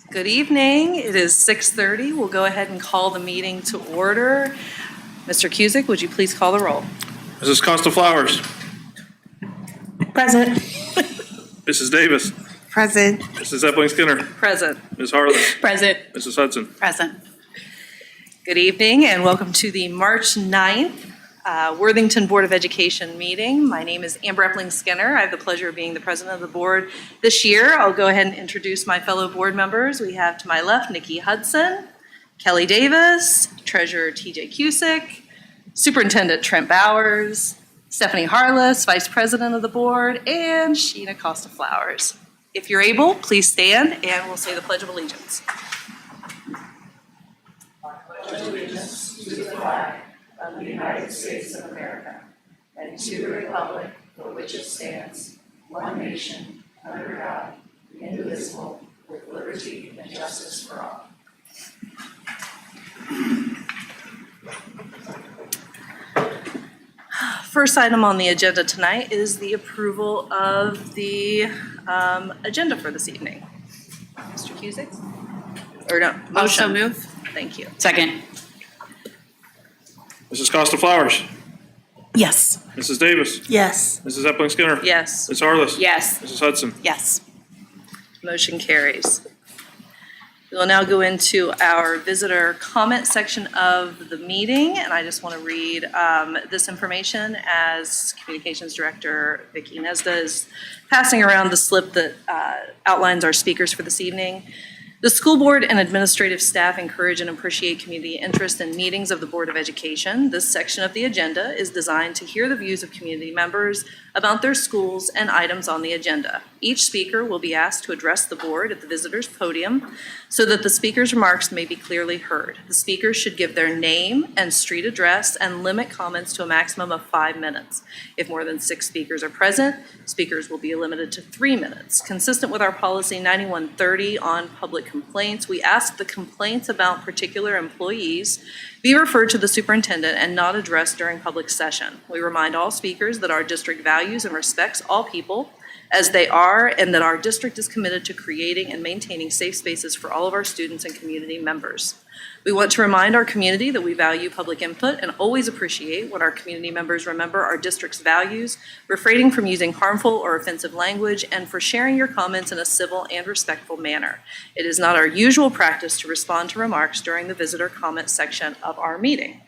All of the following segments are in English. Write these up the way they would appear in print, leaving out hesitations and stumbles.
Good evening. It is 6:30. We'll go ahead and call the meeting to order. Mr. Cusick, would you please call the roll? Mrs. Costa Flowers. Present. Mrs. Davis. Present. Mrs. Epling Skinner. Present. Ms. Harless. Present. Mrs. Hudson. Present. Good evening and welcome to the March 9th Worthington Board of Education meeting. My name is Amber Epling Skinner. I have the pleasure of being the president of the board this year. I'll go ahead and introduce my fellow board members. We have to my left, Nikki Hudson, Kelly Davis, Treasurer TJ Cusick, Superintendent Trent Bowers, Stephanie Harless, Vice President of the board, and Sheena Costa Flowers. If you're able, please stand and we'll say the Pledge of Allegiance. Allegiance to the flag of the United States of America and to the republic for which it stands, one nation, under God, indivisible, with liberty and justice for all. First item on the agenda tonight is the approval of the agenda for this evening. Mr. Cusick? Or no, motion. Also move. Thank you. Second. Mrs. Costa Flowers. Yes. Mrs. Davis. Yes. Mrs. Epling Skinner. Yes. Ms. Harless. Yes. Mrs. Hudson. Yes. Motion carries. We will now go into our visitor comment section of the meeting, and I just want to read this information as Communications Director Vicki Nesda is passing around the slip that outlines our speakers for this evening. The school board and administrative staff encourage and appreciate community interest in meetings of the Board of Education. This section of the agenda is designed to hear the views of community members about their schools and items on the agenda. Each speaker will be asked to address the board at the visitor's podium so that the speaker's remarks may be clearly heard. The speakers should give their name and street address and limit comments to a maximum of 5 minutes. If more than 6 speakers are present, speakers will be limited to 3 minutes. Consistent with our policy 9130 on public complaints, we ask the complaints about particular employees be referred to the superintendent and not addressed during public session. We remind all speakers that our district values and respects all people as they are, and that our district is committed to creating and maintaining safe spaces for all of our students and community members. We want to remind our community that we value public input and always appreciate when our community members remember our district's values, refraining from using harmful or offensive language, and for sharing your comments in a civil and respectful manner. It is not our usual practice to respond to remarks during the visitor comment section of our meeting.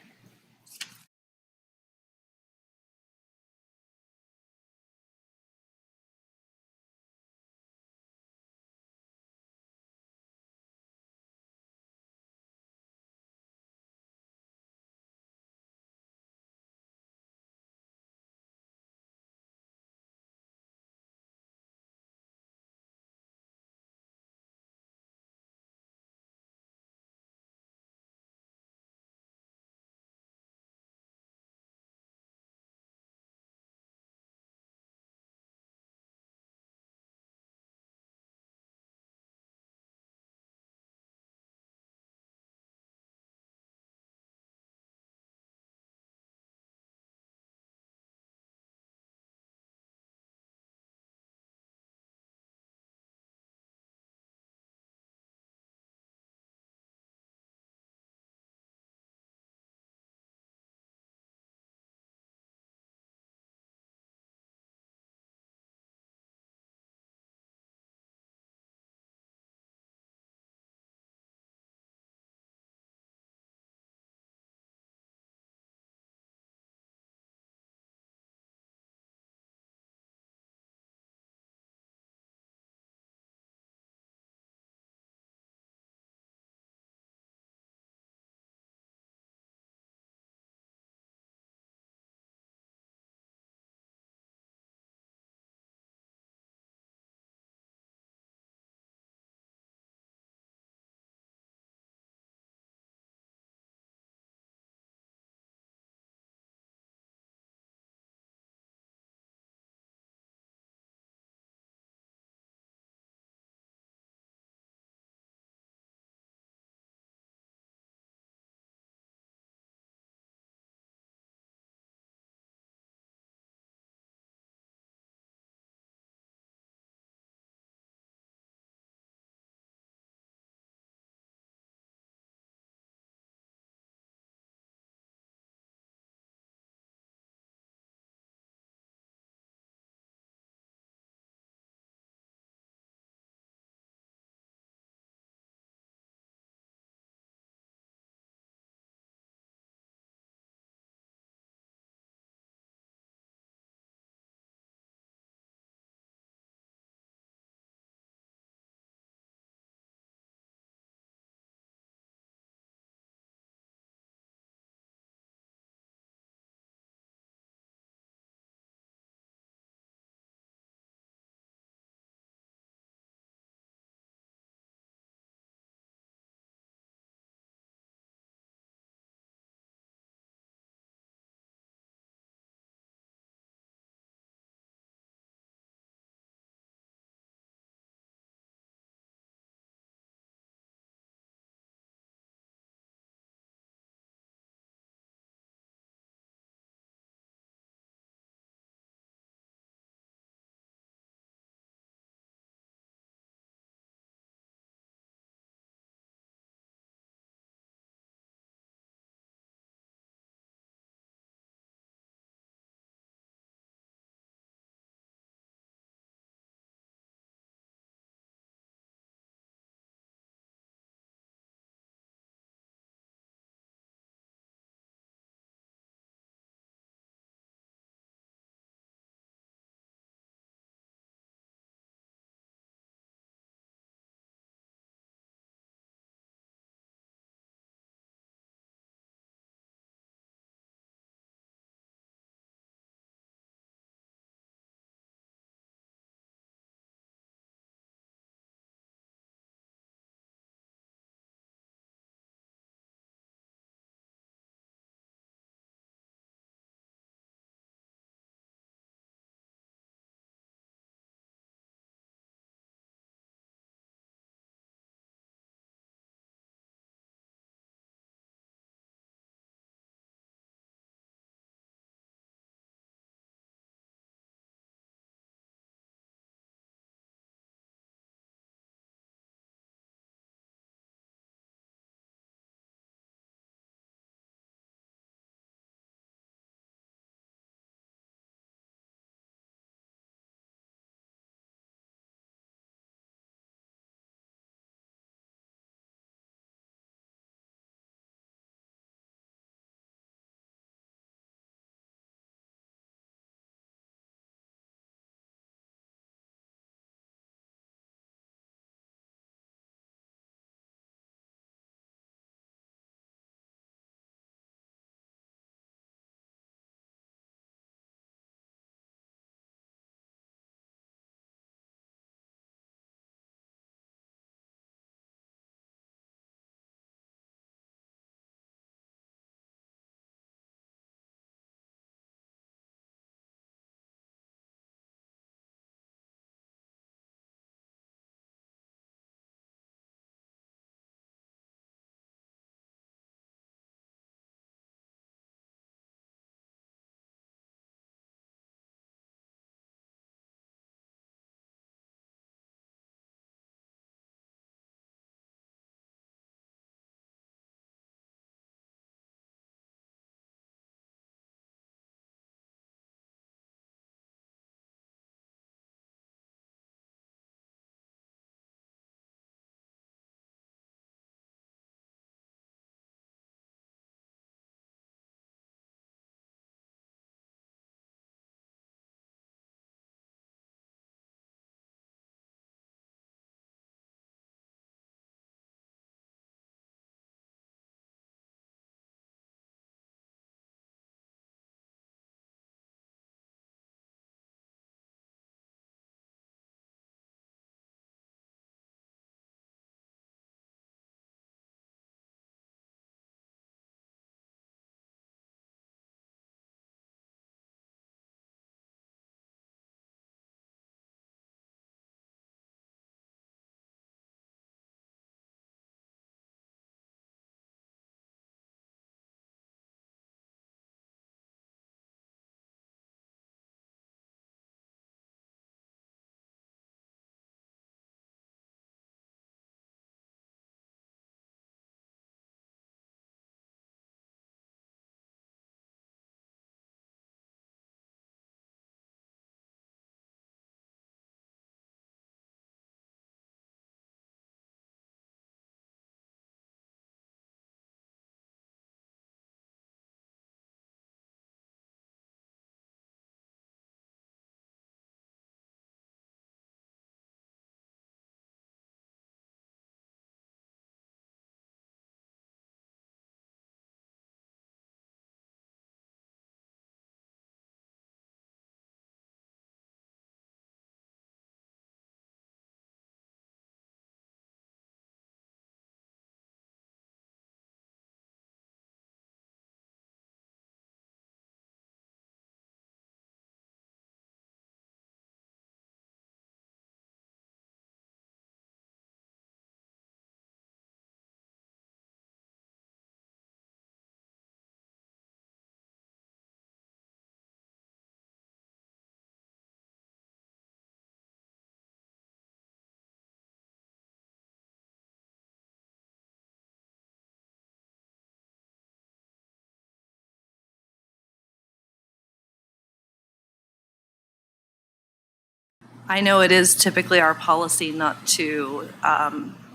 I know it is typically our policy not to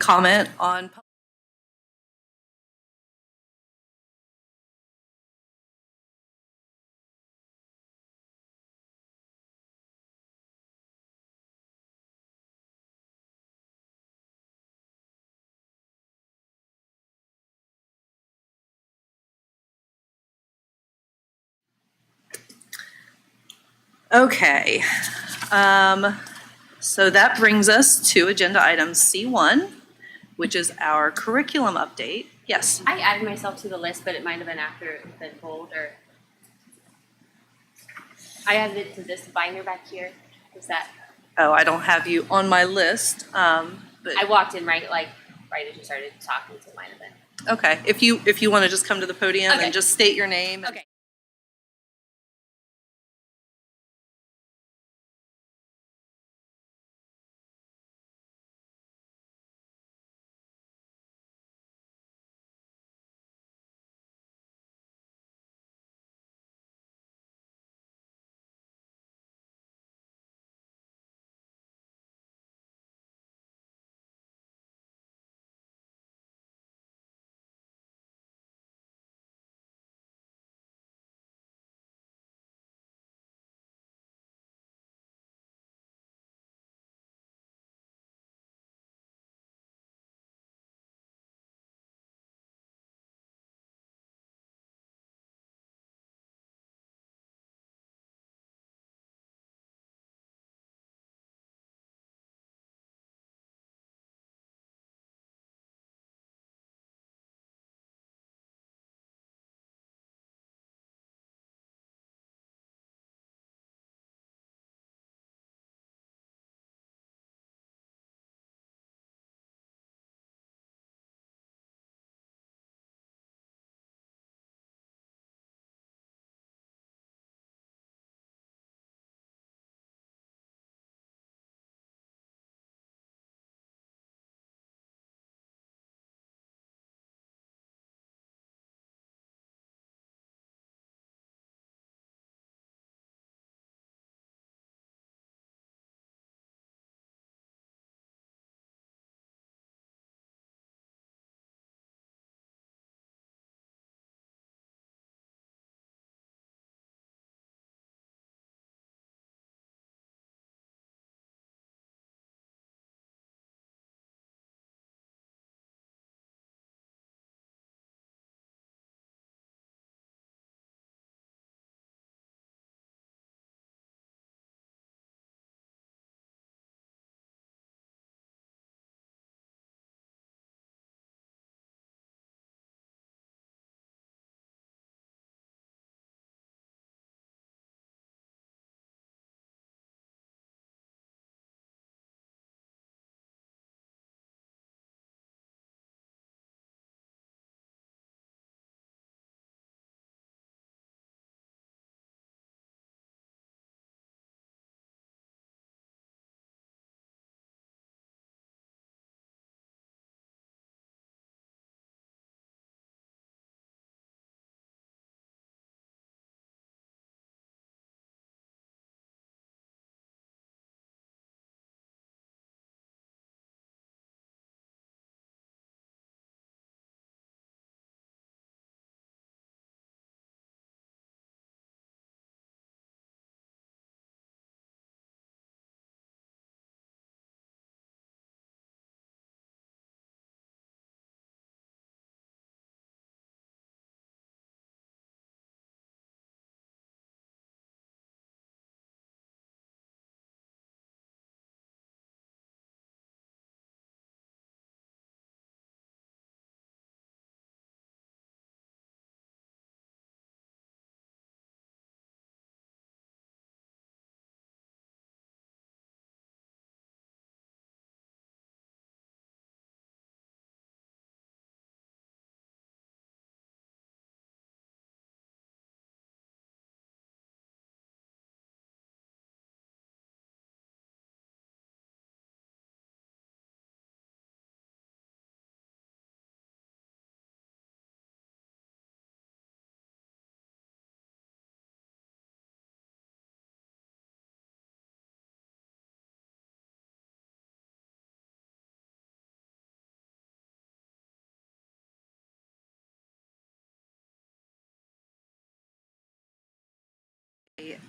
comment on. Okay. So that brings us to agenda item C1, which is our curriculum update. Yes. I added myself to the list, but it might have been after it's been pulled, or I added it to this binder back here. Is that Oh, I don't have you on my list, but I walked in right as you started talking, so it might have been. okay. If you want to just come to the podium Okay. and just state your name. Okay.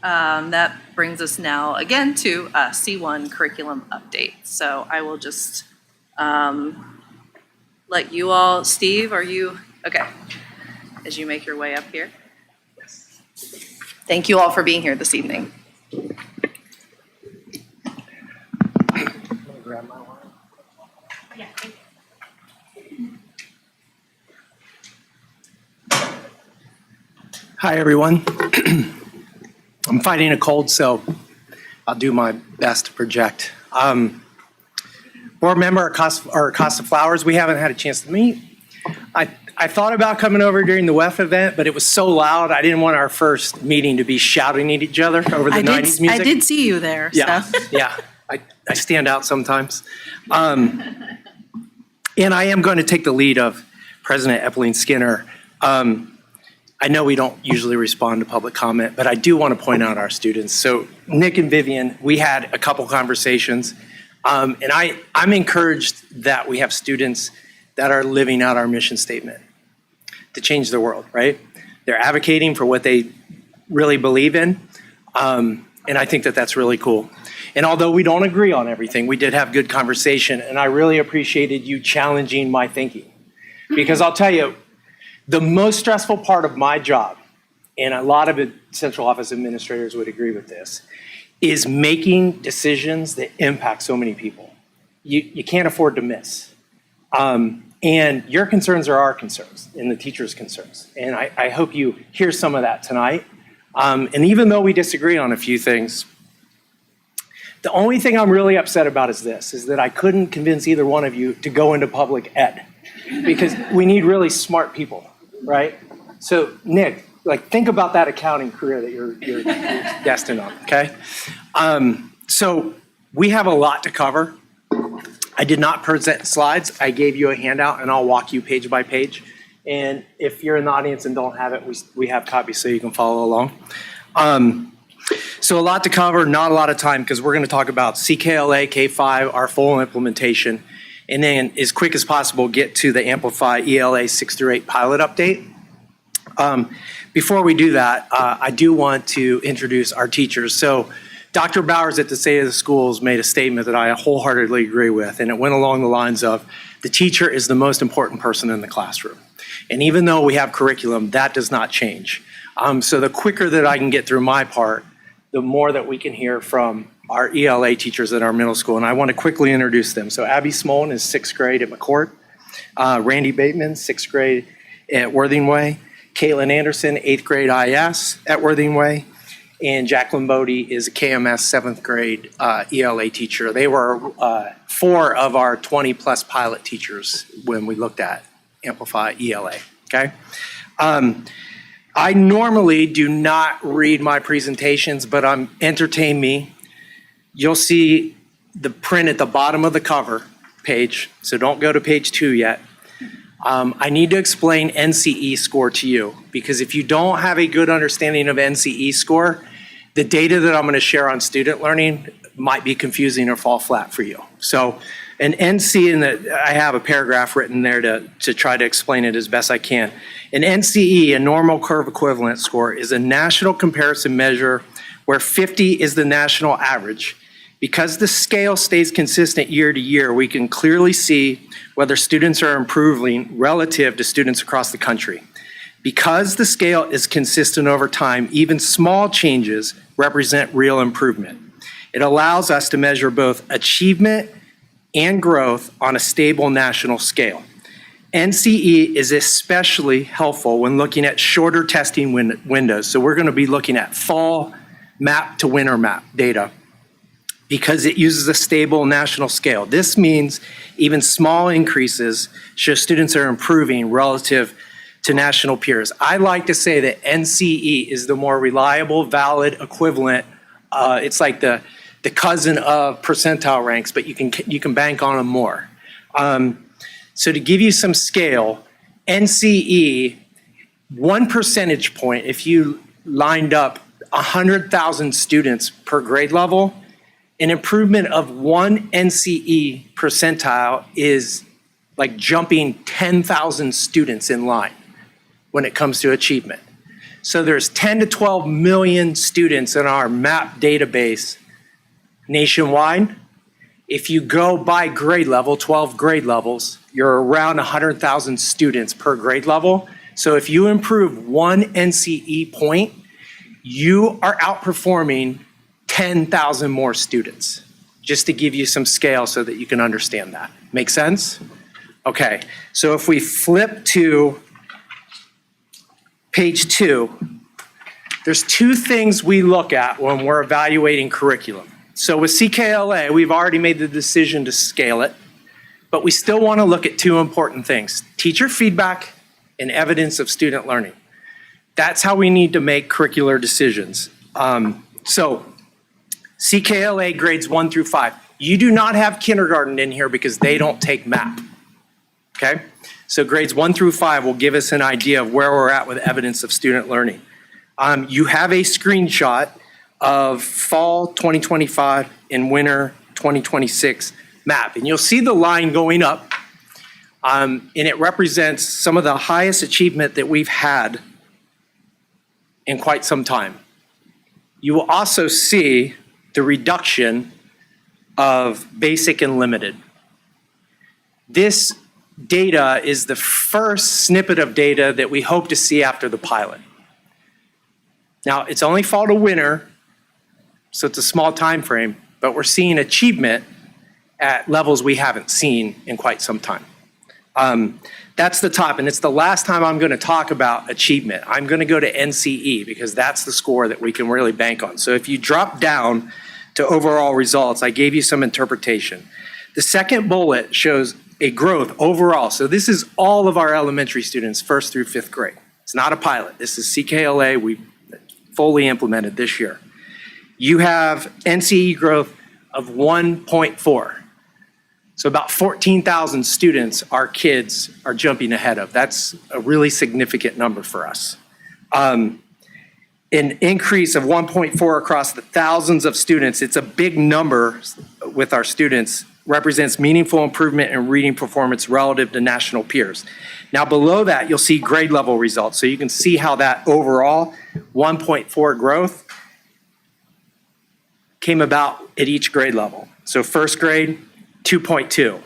That brings us now again to C1 curriculum update. So I will just let you all, Steve, are you, okay, as you make your way up here. Thank you all for being here this evening. Yeah. Hi, everyone. I'm fighting a cold, so I'll do my best to project. Board member Costa Flowers, we haven't had a chance to meet. I thought about coming over during the WEF event, but it was so loud, I didn't want our first meeting to be shouting at each other over the 90s music. I did see you there. Yeah, So. yeah. I stand out sometimes. And I am going to take the lead of President Eppeline Skinner. I know we don't usually respond to public comment, but I do want to point out our students. So Nick and Vivian, we had a couple conversations, and I'm encouraged that we have students that are living out our mission statement to change the world, right? They're advocating for what they really believe in, and I think that that's really cool. And although we don't agree on everything, we did have good conversation, and I really appreciated you challenging my thinking. Because I'll tell you, the most stressful part of my job, and a lot of central office administrators would agree with this, is making decisions that impact so many people. You can't afford to miss. And your concerns are our concerns and the teachers' concerns. And I hope you hear some of that tonight. And even though we disagree on a few things, the only thing I'm really upset about is this, is that I couldn't convince either one of you to go into public ed, because we need really smart people, right? So Nick, think about that accounting career that you're destined on, okay? So we have a lot to cover. I did not present slides. I gave you a handout, and I'll walk you page by page. And if you're in the audience and don't have it, we have copies so you can follow along. So a lot to cover, not a lot of time, because we're going to talk about CKLA, K-5, our full implementation, and then as quick as possible get to the Amplify ELA 6 through 8 pilot update. Before we do that, I do want to introduce our teachers. So Dr. Bowers at the State of the Schools made a statement that I wholeheartedly agree with, and it went along the lines of, the teacher is the most important person in the classroom. And even though we have curriculum, that does not change. So the quicker that I can get through my part, the more that we can hear from our ELA teachers at our middle school. And I want to quickly introduce them. So Abby Smolin is 6th grade at McCourt. Randy Bateman, 6th grade at Worthington. Caitlin Anderson, 8th grade IS at Worthington. And Jacqueline Bodie is a KMS 7th grade ELA teacher. They were 4 of our 20-plus pilot teachers when we looked at Amplify ELA, okay? I normally do not read my presentations, but entertain me. You'll see the print at the bottom of the cover page, so don't go to page 2 yet. I need to explain NCE score to you, because if you don't have a good understanding of NCE score, the data that I'm going to share on student learning might be confusing or fall flat for you. So an NC, and I have a paragraph written there to try to explain it as best I can. An NCE, a normal curve equivalent score, is a national comparison measure where 50 is the national average. Because the scale stays consistent year to year, we can clearly see whether students are improving relative to students across the country. Because the scale is consistent over time, even small changes represent real improvement. It allows us to measure both achievement and growth on a stable national scale. NCE is especially helpful when looking at shorter testing windows. So we're going to be looking at fall map to winter map data, because it uses a stable national scale. This means even small increases show students are improving relative to national peers. I like to say that NCE is the more reliable, valid equivalent. It's like the cousin of percentile ranks, but you can bank on them more. So to give you some scale, NCE, 1 percentage point, if you lined up 100,000 students per grade level, an improvement of 1 NCE percentile is like jumping 10,000 students in line when it comes to achievement. So there's 10 to 12 million students in our MAP database nationwide. If you go by grade level, 12 grade levels, you're around 100,000 students per grade level. So if you improve one NCE point, you are outperforming 10,000 more students, just to give you some scale so that you can understand that. Make sense? Okay, so if we flip to page 2, there's 2 things we look at when we're evaluating curriculum. So with CKLA, we've already made the decision to scale it, but we still want to look at 2 important things: teacher feedback and evidence of student learning. That's how we need to make curricular decisions. So CKLA grades 1 through 5. You do not have kindergarten in here because they don't take MAP, okay? So grades 1 through 5 will give us an idea of where we're at with evidence of student learning. You have a screenshot of fall 2025 and winter 2026 MAP, and you'll see the line going up, and it represents some of the highest achievement that we've had in quite some time. You will also see the reduction of basic and limited. This data is the first snippet of data that we hope to see after the pilot. Now, it's only fall to winter, so it's a small time frame, but we're seeing achievement at levels we haven't seen in quite some time. That's the top, and it's the last time I'm going to talk about achievement. I'm going to go to NCE because that's the score that we can really bank on. So if you drop down to overall results, I gave you some interpretation. The second bullet shows a growth overall. So this is all of our elementary students, 1st through 5th grade. It's not a pilot. This is CKLA we fully implemented this year. You have NCE growth of 1.4. So about 14,000 students our kids are jumping ahead of. That's a really significant number for us. An increase of 1.4 across the thousands of students. It's a big number with our students, represents meaningful improvement in reading performance relative to national peers. Now below that, you'll see grade level results. So you can see how that overall 1.4 growth came about at each grade level. So 1st grade, 2.2.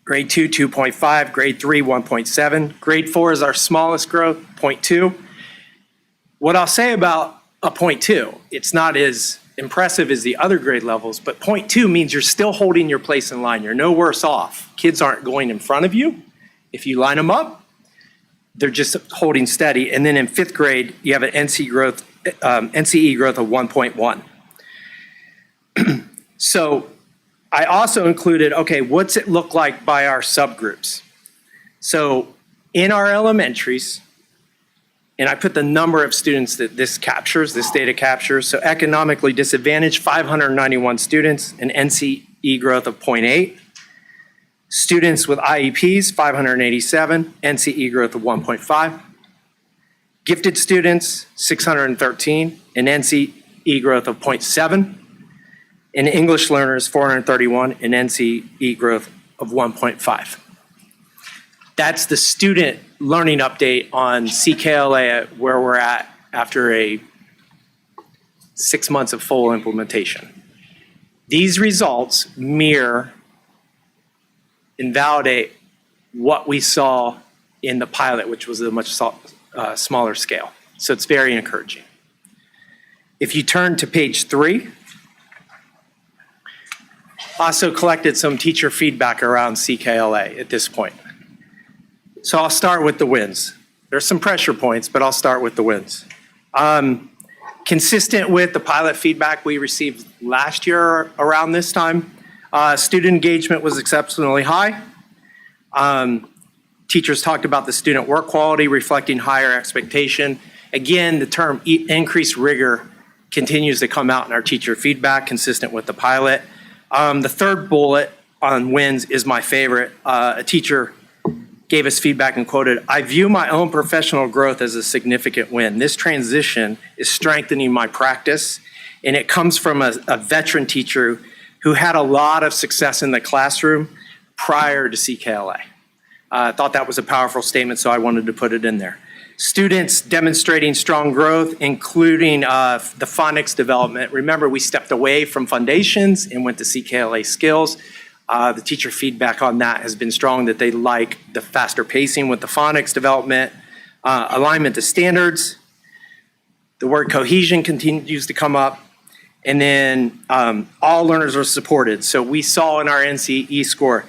Grade 2, 2.5. Grade 3, 1.7. Grade 4 is our smallest growth, 0.2. What I'll say about a 0.2, it's not as impressive as the other grade levels, but 0.2 means you're still holding your place in line. You're no worse off. Kids aren't going in front of you. If you line them up, they're just holding steady. And then in 5th grade, you have an NCE growth of 1.1. So I also included, okay, what's it look like by our subgroups? So in our elementaries, and I put the number of students that this data captures. So economically disadvantaged, 591 students, an NCE growth of 0.8. Students with IEPs, 587, NCE growth of 1.5. Gifted students, 613, an NCE growth of 0.7. And English learners, 431, an NCE growth of 1.5. That's the student learning update on CKLA, where we're at after 6 months of full implementation. These results mirror and validate what we saw in the pilot, which was a much smaller scale. So it's very encouraging. If you turn to page 3, also collected some teacher feedback around CKLA at this point. So I'll start with the wins. There's some pressure points, but I'll start with the wins. Consistent with the pilot feedback we received last year around this time, student engagement was exceptionally high. Teachers talked about the student work quality reflecting higher expectation. Again, the term increased rigor continues to come out in our teacher feedback, consistent with the pilot. The third bullet on wins is my favorite. A teacher gave us feedback and quoted, "I view my own professional growth as a significant win. This transition is strengthening my practice, and it comes from a veteran teacher who had a lot of success in the classroom prior to CKLA." I thought that was a powerful statement, so I wanted to put it in there. Students demonstrating strong growth, including the phonics development. Remember, we stepped away from foundations and went to CKLA skills. The teacher feedback on that has been strong, that they like the faster pacing with the phonics development, alignment to standards. The word cohesion continues to come up. And then all learners are supported. So we saw in our NCE score,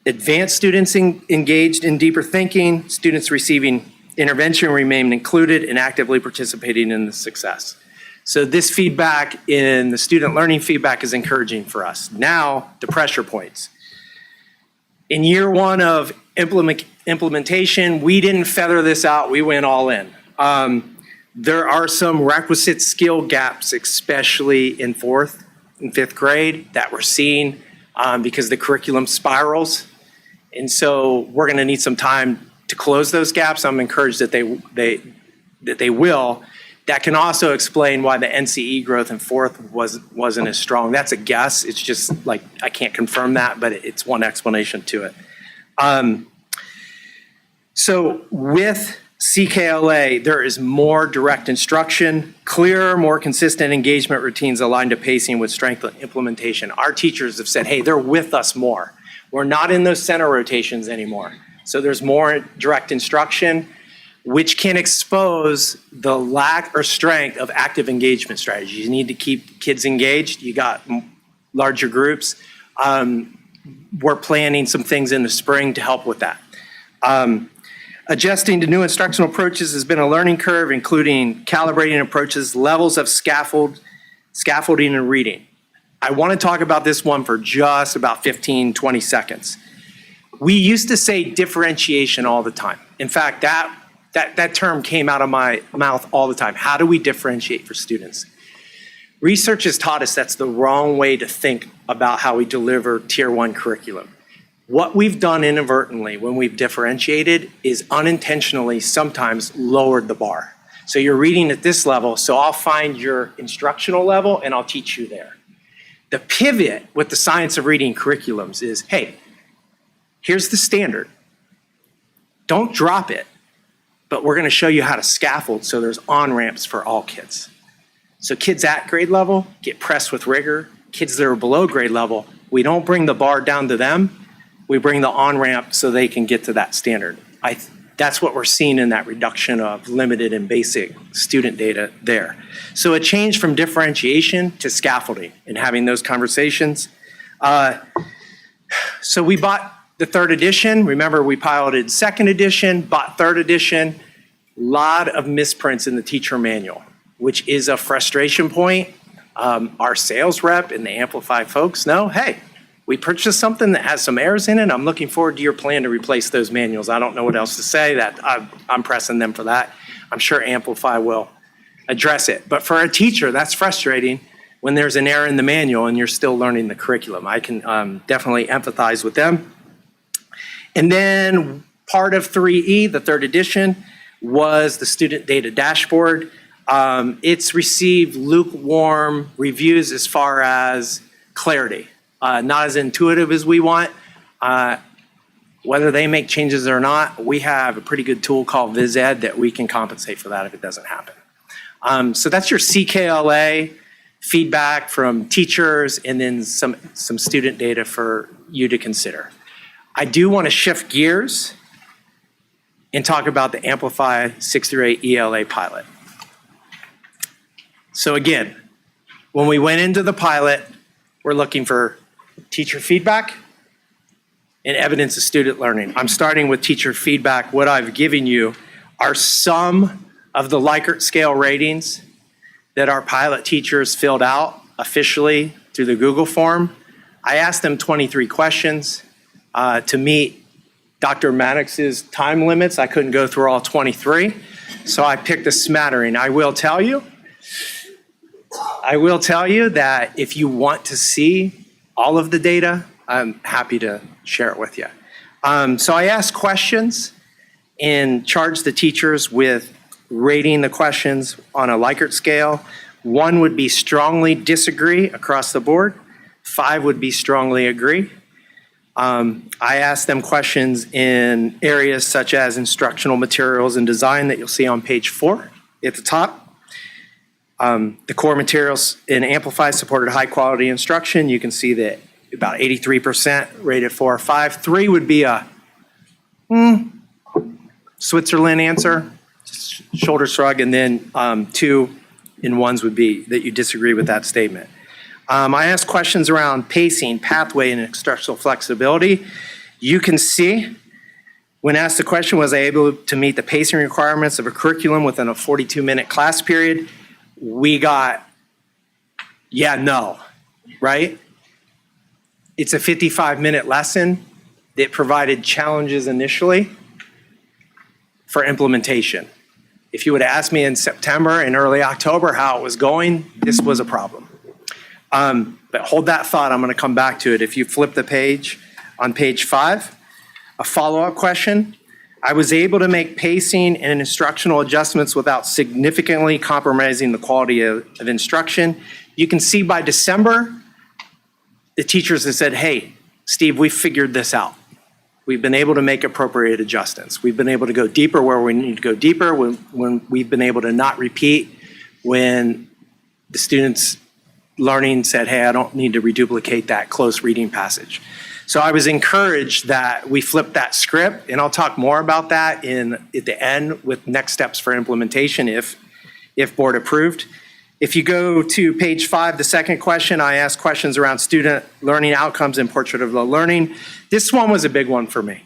advanced students engaged in deeper thinking, students receiving intervention remain included and actively participating in the success. So this feedback in the student learning feedback is encouraging for us. Now, the pressure points. In year one of implementation, we didn't feather this out, we went all in. There are some requisite skill gaps, especially in 4th and 5th grade, that we're seeing because the curriculum spirals. And so we're gonna need some time to close those gaps. I'm encouraged that they will. That can also explain why the NCE growth in 4th wasn't as strong. That's a guess. It's just like, I can't confirm that, but it's one explanation to it. So with CKLA, there is more direct instruction, clearer, more consistent engagement routines aligned to pacing with strength of implementation. Our teachers have said, hey, they're with us more. We're not in those center rotations anymore. So there's more direct instruction, which can expose the lack or strength of active engagement strategies. You need to keep kids engaged. You got larger groups. We're planning some things in the spring to help with that. Adjusting to new instructional approaches has been a learning curve, including calibrating approaches, levels of scaffolding and reading. I want to talk about this one for just about 15, 20 seconds. We used to say differentiation all the time. In fact, that term came out of my mouth all the time. How do we differentiate for students? Research has taught us that's the wrong way to think about how we deliver Tier 1 curriculum. What we've done inadvertently when we've differentiated is unintentionally sometimes lowered the bar. So you're reading at this level, so I'll find your instructional level and I'll teach you there. The pivot with the science of reading curriculums is, hey, here's the standard. Don't drop it, but we're gonna show you how to scaffold so there's on-ramps for all kids. So kids at grade level get pressed with rigor. Kids that are below grade level, we don't bring the bar down to them, we bring the on-ramp so they can get to that standard. That's what we're seeing in that reduction of limited and basic student data there. So a change from differentiation to scaffolding and having those conversations. So we bought the 3rd edition. Remember, we piloted 2nd edition, bought 3rd edition. Lot of misprints in the teacher manual, which is a frustration point. Our sales rep and the Amplify folks know, hey, we purchased something that has some errors in it. I'm looking forward to your plan to replace those manuals. I don't know what else to say. That I'm pressing them for that. I'm sure Amplify will address it. But for a teacher, that's frustrating when there's an error in the manual and you're still learning the curriculum. I can definitely empathize with them. And then part of 3E, the 3rd edition, was the student data dashboard. It's received lukewarm reviews as far as clarity. Not as intuitive as we want. Whether they make changes or not, we have a pretty good tool called VizEd that we can compensate for that if it doesn't happen. So that's your CKLA feedback from teachers and then some student data for you to consider. I do want to shift gears and talk about the Amplify 6-8 ELA pilot. So again, when we went into the pilot, we're looking for teacher feedback and evidence of student learning. I'm starting with teacher feedback. What I've given you are some of the Likert scale ratings that our pilot teachers filled out officially through the Google form. I asked them 23 questions to meet Dr. Maddox's time limits. I couldn't go through all 23, so I picked a smattering. I will tell you that if you want to see all of the data, I'm happy to share it with you. So I asked questions and charged the teachers with rating the questions on a Likert scale. 1 would be strongly disagree across the board. 5 would be strongly agree. I asked them questions in areas such as instructional materials and design that you'll see on page 4 at the top. The core materials in Amplify supported high quality instruction. You can see that about 83% rated 4 or 5. 3 would be a Switzerland answer, shoulder shrug, and then 2 and 1s would be that you disagree with that statement. I asked questions around pacing, pathway, and instructional flexibility. You can see when asked the question, was I able to meet the pacing requirements of a curriculum within a 42-minute class period? We got, yeah, no, right? It's a 55-minute lesson that provided challenges initially for implementation. If you would have asked me in September and early October how it was going, this was a problem. But hold that thought, I'm going to come back to it. If you flip the page, on page 5, a follow-up question. I was able to make pacing and instructional adjustments without significantly compromising the quality of instruction. You can see by December, the teachers have said, hey, Steve, we figured this out. We've been able to make appropriate adjustments. We've been able to go deeper where we need to go deeper, when we've been able to not repeat, when the students learning said, hey, I don't need to reduplicate that close reading passage. So I was encouraged that we flipped that script, and I'll talk more about that at the end with next steps for implementation if board approved. If you go to page 5, the second question, I asked questions around student learning outcomes and portrait of low learning. This one was a big one for me.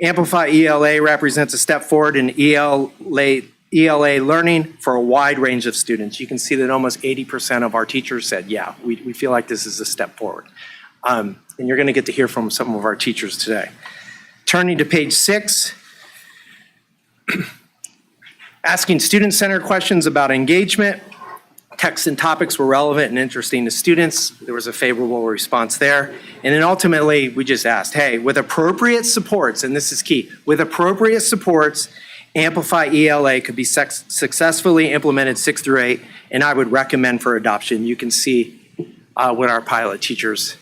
Amplify ELA represents a step forward in ELA learning for a wide range of students. You can see that almost 80% of our teachers said, yeah, we feel like this is a step forward. And you're going to get to hear from some of our teachers today. Turning to page 6, asking student-centered questions about engagement. Texts and topics were relevant and interesting to students. There was a favorable response there. And then ultimately, we just asked, hey, with appropriate supports, and this is key, with appropriate supports, Amplify ELA could be successfully implemented 6 through 8, and I would recommend for adoption. You can see what our pilot teachers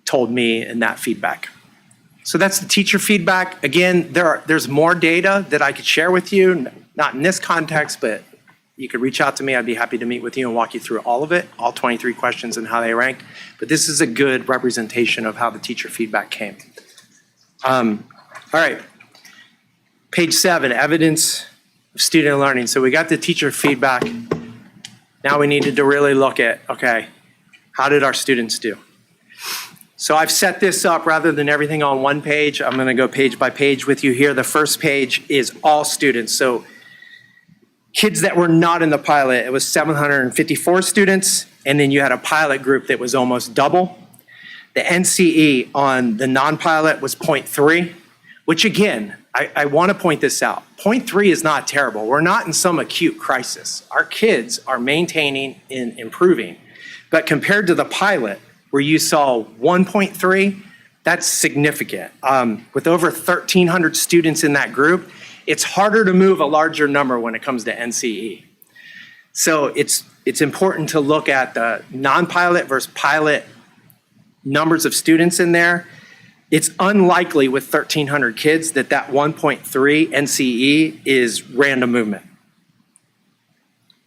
told me in that feedback. So that's the teacher feedback. Again, there's more data that I could share with you, not in this context, but you could reach out to me. I'd be happy to meet with you and walk you through all of it, all 23 questions and how they ranked. But this is a good representation of how the teacher feedback came. All right. Page 7, evidence of student learning. So we got the teacher feedback. Now we needed to really look at, okay, how did our students do? So I've set this up rather than everything on one page. I'm going to go page by page with you here. The first page is all students. So kids that were not in the pilot, it was 754 students. And then you had a pilot group that was almost double. The NCE on the non-pilot was 0.3, which again, I want to point this out. 0.3 is not terrible. We're not in some acute crisis. Our kids are maintaining and improving. But compared to the pilot, where you saw 1.3, that's significant. With over 1,300 students in that group, it's harder to move a larger number when it comes to NCE. So it's important to look at the non-pilot versus pilot numbers of students in there. It's unlikely with 1,300 kids that 1.3 NCE is random movement.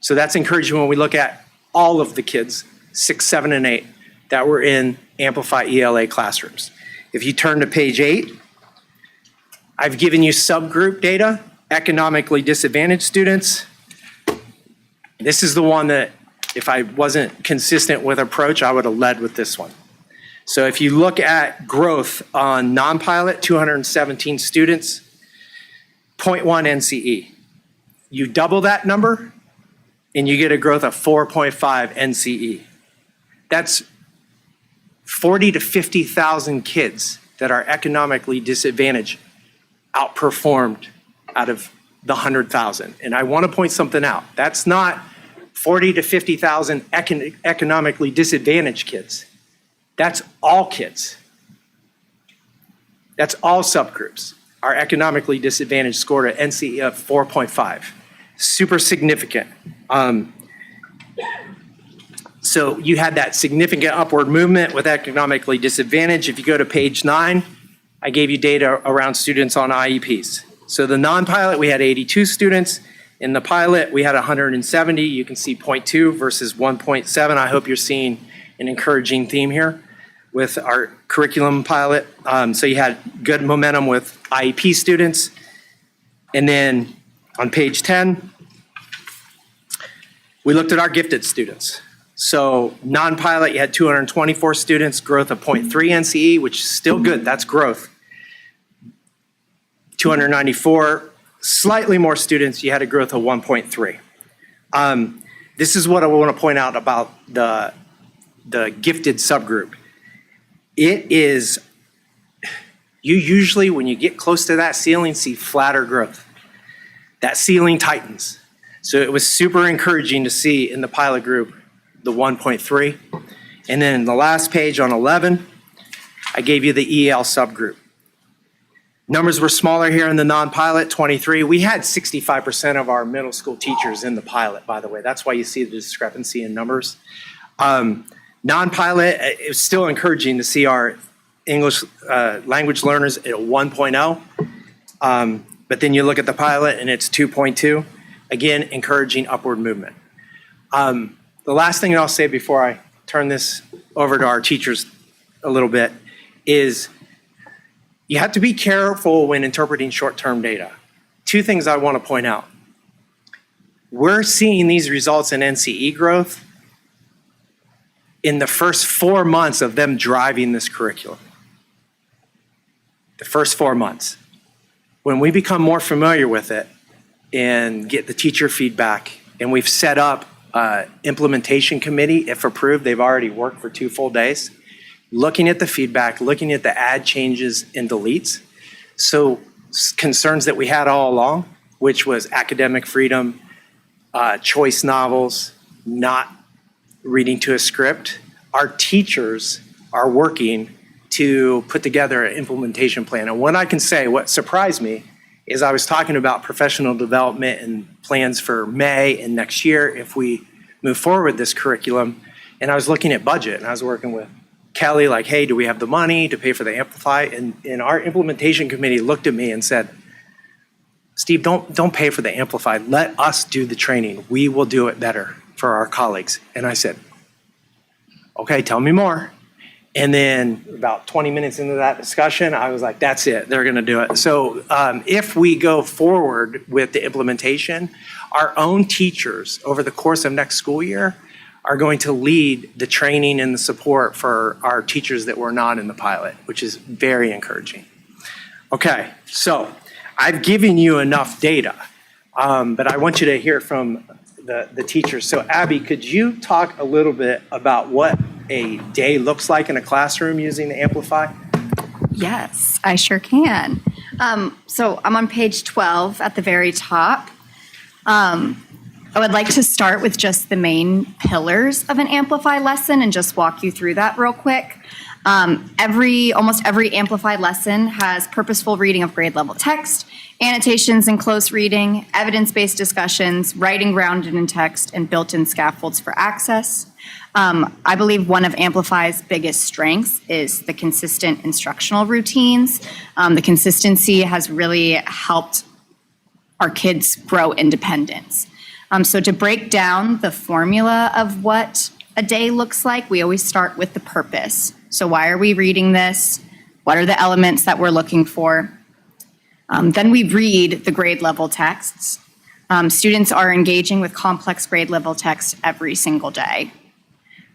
So that's encouraging when we look at all of the kids, 6, 7, and 8, that were in Amplify ELA classrooms. If you turn to page 8, I've given you subgroup data, economically disadvantaged students. This is the one that if I wasn't consistent with approach, I would have led with this one. So if you look at growth on non-pilot, 217 students, 0.1 NCE. You double that number and you get a growth of 4.5 NCE. That's 40 to 50,000 kids that are economically disadvantaged outperformed out of the 100,000. And I want to point something out. That's not 40 to 50,000 economically disadvantaged kids. That's all kids. That's all subgroups. Our economically disadvantaged scored an NCE of 4.5. Super significant. So you had that significant upward movement with economically disadvantaged. If you go to page 9, I gave you data around students on IEPs. So the non-pilot, we had 82 students. In the pilot, we had 170. You can see 0.2 versus 1.7. I hope you're seeing an encouraging theme here with our curriculum pilot. So you had good momentum with IEP students. And then on page 10, we looked at our gifted students. So non-pilot, you had 224 students, growth of 0.3 NCE, which is still good, that's growth. 294, slightly more students, you had a growth of 1.3. This is what I want to point out about the gifted subgroup. It is, you usually, when you get close to that ceiling, see flatter growth. That ceiling tightens. So it was super encouraging to see in the pilot group the 1.3. And then the last page on 11, I gave you the EL subgroup. Numbers were smaller here in the non-pilot, 23. We had 65% of our middle school teachers in the pilot, by the way. That's why you see the discrepancy in numbers. Non-pilot, it was still encouraging to see our English language learners at 1.0. But then you look at the pilot and it's 2.2. Again, encouraging upward movement. The last thing I'll say before I turn this over to our teachers a little bit is you have to be careful when interpreting short-term data. Two things I want to point out. We're seeing these results in NCE growth in the first 4 months of them driving this curriculum. The first 4 months. When we become more familiar with it and get the teacher feedback, and we've set up implementation committee, if approved, they've already worked for 2 full days, looking at the feedback, looking at the add changes and deletes. So concerns that we had all along, which was academic freedom, choice novels, not reading to a script, our teachers are working to put together an implementation plan. And what I can say, what surprised me, is I was talking about professional development and plans for May and next year if we move forward with this curriculum. And I was looking at budget, and I was working with Kelly, like, hey, do we have the money to pay for the Amplify? And our implementation committee looked at me and said, Steve, don't pay for the Amplify. Let us do the training. We will do it better for our colleagues. And I said, okay, tell me more. And then about 20 minutes into that discussion, I was like, that's it, they're gonna do it. So if we go forward with the implementation, our own teachers over the course of next school year are going to lead the training and the support for our teachers that were not in the pilot, which is very encouraging. Okay, so I've given you enough data, but I want you to hear from the teachers. So Abby, could you talk a little bit about what a day looks like in a classroom using the Amplify? Yes, I sure can. So I'm on page 12 at the very top. I would like to start with just the main pillars of an Amplify lesson and just walk you through that real quick. Almost every Amplify lesson has purposeful reading of grade level text, annotations and close reading, evidence-based discussions, writing grounded in text, and built-in scaffolds for access. I believe one of Amplify's biggest strengths is the consistent instructional routines. The consistency has really helped our kids grow independence. So to break down the formula of what a day looks like, we always start with the purpose. So why are we reading this? What are the elements that we're looking for? Then we read the grade level texts. Students are engaging with complex grade level text every single day.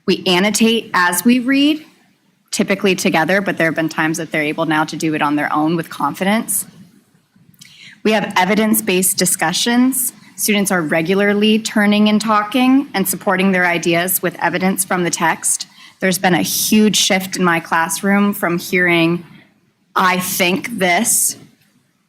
We annotate as we read, typically together, but there have been times that they're able now to do it on their own with confidence. We have evidence-based discussions. Students are regularly turning and talking and supporting their ideas with evidence from the text. There's been a huge shift in my classroom from hearing, I think this,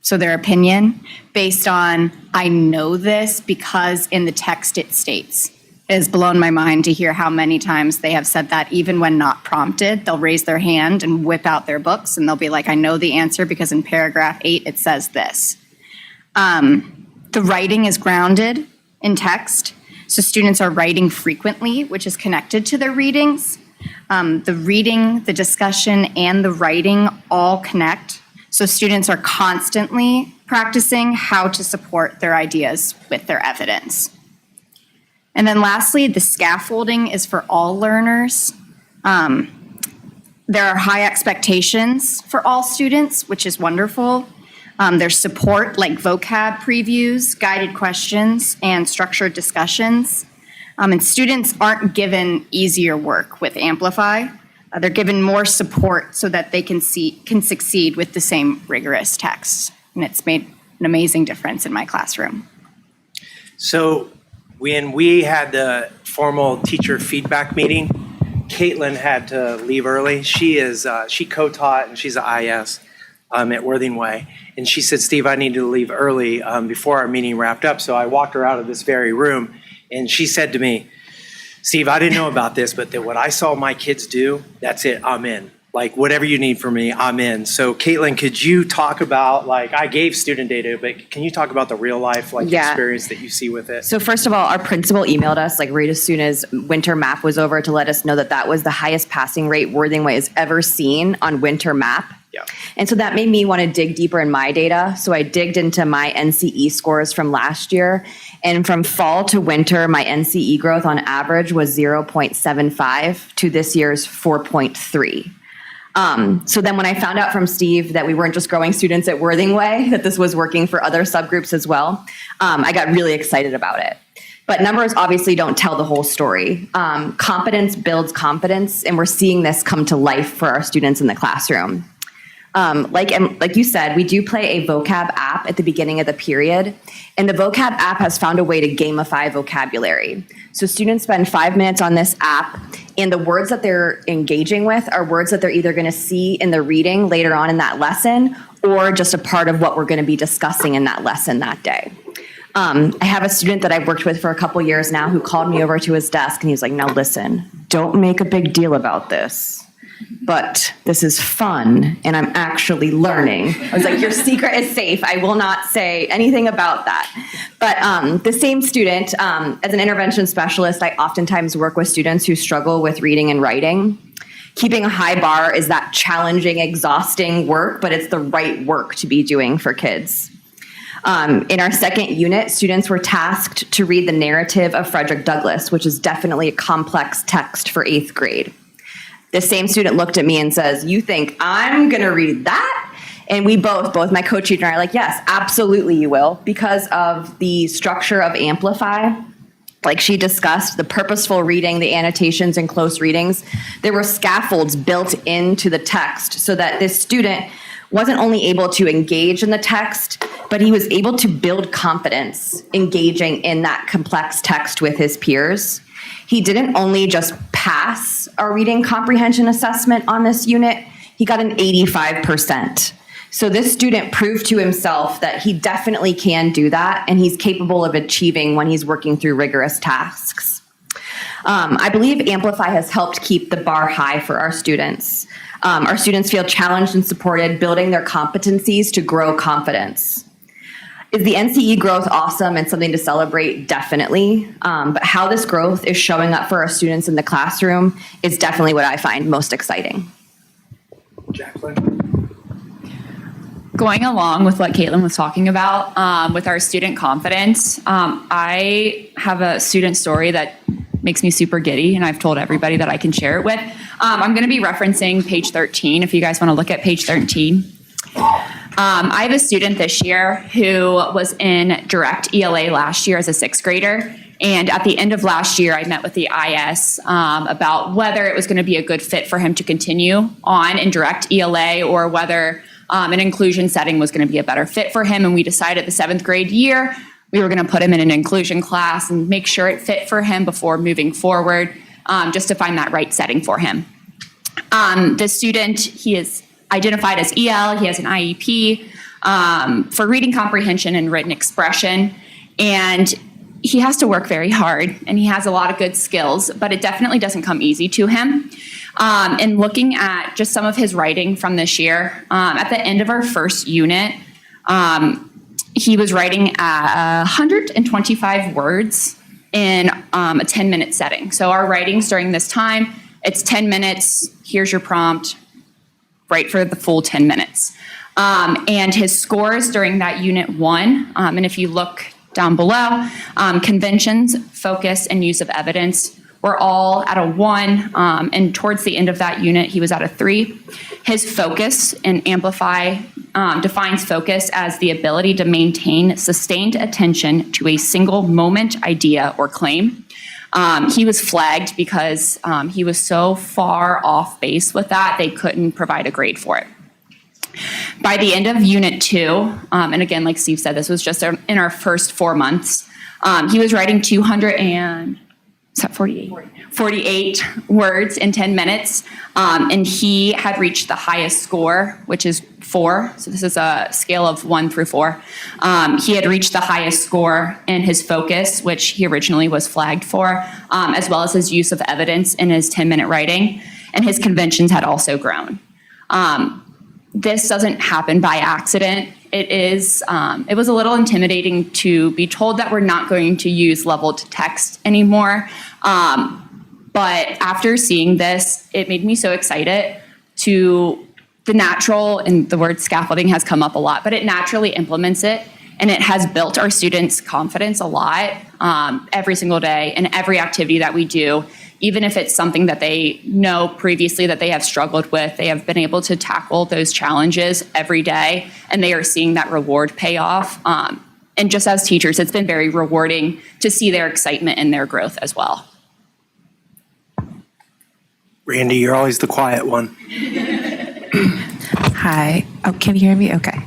so their opinion, based on, I know this because in the text it states. It has blown my mind to hear how many times they have said that even when not prompted. They'll raise their hand and whip out their books and they'll be like, I know the answer because in paragraph 8 it says this. The writing is grounded in text. So students are writing frequently, which is connected to their readings. The reading, the discussion, and the writing all connect. So students are constantly practicing how to support their ideas with their evidence. And then lastly, the scaffolding is for all learners. There are high expectations for all students, which is wonderful. There's support like vocab previews, guided questions, and structured discussions. And students aren't given easier work with Amplify. They're given more support so that they can succeed with the same rigorous text. And it's made an amazing difference in my classroom. So when we had the formal teacher feedback meeting, Caitlin had to leave early. She co-taught and she's an IS at Worthington. And she said, Steve, I need to leave early before our meeting wrapped up. So I walked her out of this very room and she said to me, Steve, I didn't know about this, but what I saw my kids do, that's it, I'm in. Like, whatever you need from me, I'm in. So, Caitlin, could you talk about, like, I gave student data, but can you talk about the real life, like, experience that you see with it? So first of all, our principal emailed us, like, right as soon as winter map was over to let us know that that was the highest passing rate Worthington has ever seen on winter map. Yeah. And so that made me want to dig deeper in my data. So I digged into my NCE scores from last year. And from fall to winter, my NCE growth on average was 0.75 to this year's 4.3. So then when I found out from Steve that we weren't just growing students at Worthington, that this was working for other subgroups as well, I got really excited about it. But numbers obviously don't tell the whole story. Competence builds confidence, and we're seeing this come to life for our students in the classroom. Like you said, we do play a vocab app at the beginning of the period, and the vocab app has found a way to gamify vocabulary. So students spend 5 minutes on this app, and the words that they're engaging with are words that they're either going to see in the reading later on in that lesson, or just a part of what we're going to be discussing in that lesson that day. I have a student that I've worked with for a couple years now who called me over to his desk, and he's like, now listen, don't make a big deal about this, but this is fun and I'm actually learning. I was like, your secret is safe. I will not say anything about that. But the same student, as an intervention specialist, I oftentimes work with students who struggle with reading and writing. Keeping a high bar is that challenging, exhausting work, but it's the right work to be doing for kids. In our second unit, students were tasked to read the narrative of Frederick Douglass, which is definitely a complex text for 8th grade. The same student looked at me and says, you think I'm going to read that? And we both my co-teacher and I are like, yes, absolutely you will, because of the structure of Amplify. Like she discussed, the purposeful reading, the annotations and close readings, there were scaffolds built into the text so that this student wasn't only able to engage in the text, but he was able to build confidence engaging in that complex text with his peers. He didn't only just pass our reading comprehension assessment on this unit, he got an 85%. So this student proved to himself that he definitely can do that, and he's capable of achieving when he's working through rigorous tasks. I believe Amplify has helped keep the bar high for our students. Our students feel challenged and supported, building their competencies to grow confidence. Is the NCE growth awesome and something to celebrate? Definitely. But how this growth is showing up for our students in the classroom is definitely what I find most exciting. Jacqueline? Going along with what Caitlin was talking about with our student confidence, I have a student story that makes me super giddy, and I've told everybody that I can share it with. I'm going to be referencing page 13 if you guys want to look at page 13. I have a student this year who was in direct ELA last year as a 6th grader. And at the end of last year, I met with the IS about whether it was going to be a good fit for him to continue on in direct ELA or whether an inclusion setting was going to be a better fit for him. And we decided the 7th grade year, we were going to put him in an inclusion class and make sure it fit for him before moving forward, just to find that right setting for him. The student, he is identified as EL, he has an IEP for reading comprehension and written expression, and he has to work very hard, and he has a lot of good skills, but it definitely doesn't come easy to him. And looking at just some of his writing from this year, at the end of our first unit, he was writing 125 words in a 10-minute setting. So our writings during this time, it's 10 minutes, here's your prompt, write for the full 10 minutes. And his scores during that unit 1, and if you look down below, conventions, focus, and use of evidence were all at a 1, and towards the end of that unit, he was at a 3. His focus in Amplify defines focus as the ability to maintain sustained attention to a single moment, idea, or claim. He was flagged because he was so far off base with that, they couldn't provide a grade for it. By the end of Unit 2, and again, like Steve said, this was just in our first 4 months, he was writing 48 words in 10 minutes, and he had reached the highest score, which is 4. So this is a scale of 1 through 4. He had reached the highest score in his focus, which he originally was flagged for, as well as his use of evidence in his 10-minute writing, and his conventions had also grown. This doesn't happen by accident. It was a little intimidating to be told that we're not going to use level to text anymore. But after seeing this, it made me so excited to the natural, and the word scaffolding has come up a lot, but it naturally implements it. And it has built our students' confidence a lot every single day and every activity that we do. Even if it's something that they know previously that they have struggled with, they have been able to tackle those challenges every day, and they are seeing that reward pay off. And just as teachers, it's been very rewarding to see their excitement and their growth as well. Randy, you're always the quiet one. Hi. Oh, can you hear me? Okay.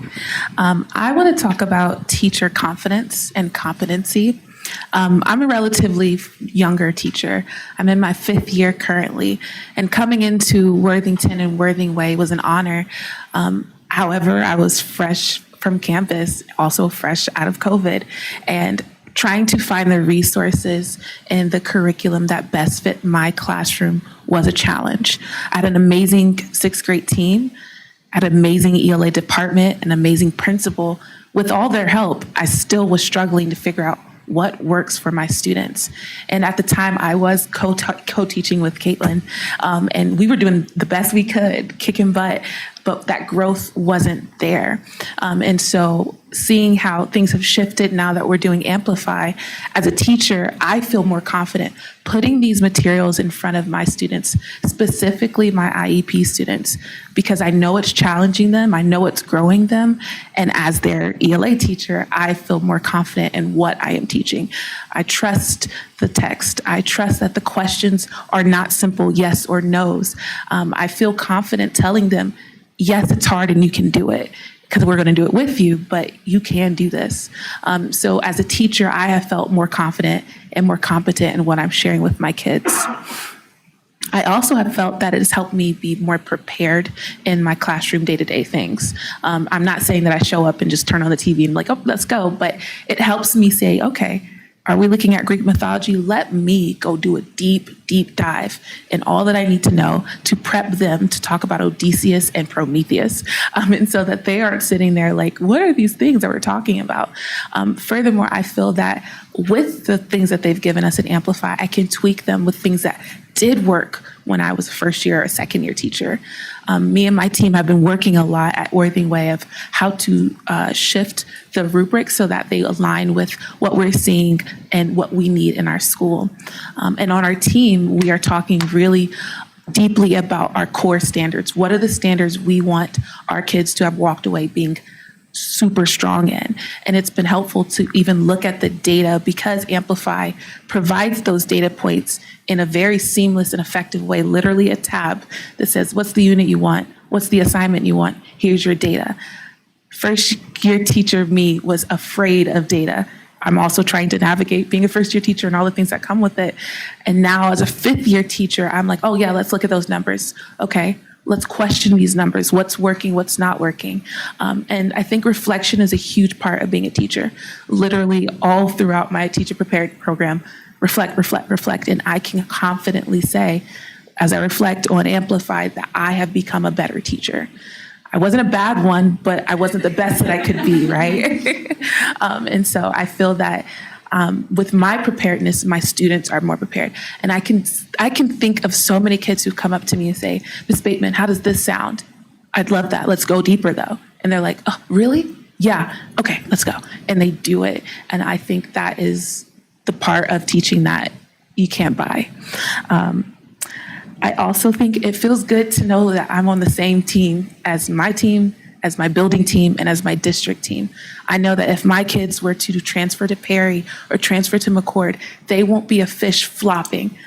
I want to talk about teacher confidence and competency. I'm a relatively younger teacher. I'm in my 5th year currently, and coming into Worthington and Worthing Way was an honor. However, I was fresh from campus, also fresh out of COVID, and trying to find the resources and the curriculum that best fit my classroom was a challenge. I had an amazing 6th grade team, I had an amazing ELA department, an amazing principal. With all their help, I still was struggling to figure out what works for my students. And at the time, I was co-teaching with Caitlin, and we were doing the best we could, kicking butt, but that growth wasn't there. And so seeing how things have shifted now that we're doing Amplify, as a teacher, I feel more confident putting these materials in front of my students, specifically my IEP students, because I know it's challenging them, I know it's growing them, and as their ELA teacher, I feel more confident in what I am teaching. I trust the text. I trust that the questions are not simple yes or no's. I feel confident telling them, yes, it's hard and you can do it, because we're going to do it with you, but you can do this. So as a teacher, I have felt more confident and more competent in what I'm sharing with my kids. I also have felt that it has helped me be more prepared in my classroom day-to-day things. I'm not saying that I show up and just turn on the TV and be like, oh, let's go, but it helps me say, okay, are we looking at Greek mythology? Let me go do a deep, deep dive in all that I need to know to prep them to talk about Odysseus and Prometheus. And so that they aren't sitting there like, what are these things that we're talking about? Furthermore, I feel that with the things that they've given us in Amplify, I can tweak them with things that did work when I was a 1st year or 2nd year teacher. Me and my team have been working a lot at Worthing Way of how to shift the rubrics so that they align with what we're seeing and what we need in our school. And on our team, we are talking really deeply about our core standards. What are the standards we want our kids to have walked away being super strong in? And it's been helpful to even look at the data, because Amplify provides those data points in a very seamless and effective way, literally a tab that says, what's the unit you want? What's the assignment you want? Here's your data. 1st year teacher me was afraid of data. I'm also trying to navigate being a 1st year teacher and all the things that come with it. And now as a 5th year teacher, I'm like, oh yeah, let's look at those numbers. Okay, let's question these numbers. What's working, what's not working? And I think reflection is a huge part of being a teacher. Literally all throughout my teacher prepared program, reflect, reflect, reflect. And I can confidently say, as I reflect on Amplify, that I have become a better teacher. I wasn't a bad one, but I wasn't the best that I could be, right? And so I feel that With my preparedness, my students are more prepared. And I can think of so many kids who come up to me and say, Ms. Bateman, how does this sound? I'd love that. Let's go deeper though. And they're like, oh, really? Yeah. Okay, let's go. And they do it. And I think that is the part of teaching that you can't buy. I also think it feels good to know that I'm on the same team, as my building team, and as my district team. I know that if my kids were to transfer to Perry or transfer to McCord, they won't be a fish flopping.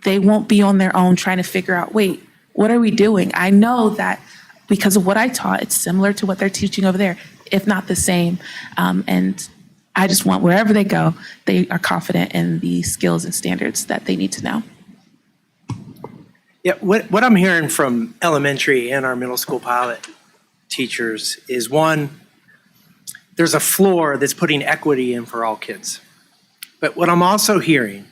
They won't be on their own trying to figure out, wait, what are we doing? I know that because of what I taught, it's similar to what they're teaching over there, if not the same. And I just want wherever they go, they are confident in the skills and standards that they need to know. Yeah, what I'm hearing from elementary and our middle school pilot teachers is, one, there's a floor that's putting equity in for all kids. But what I'm also hearing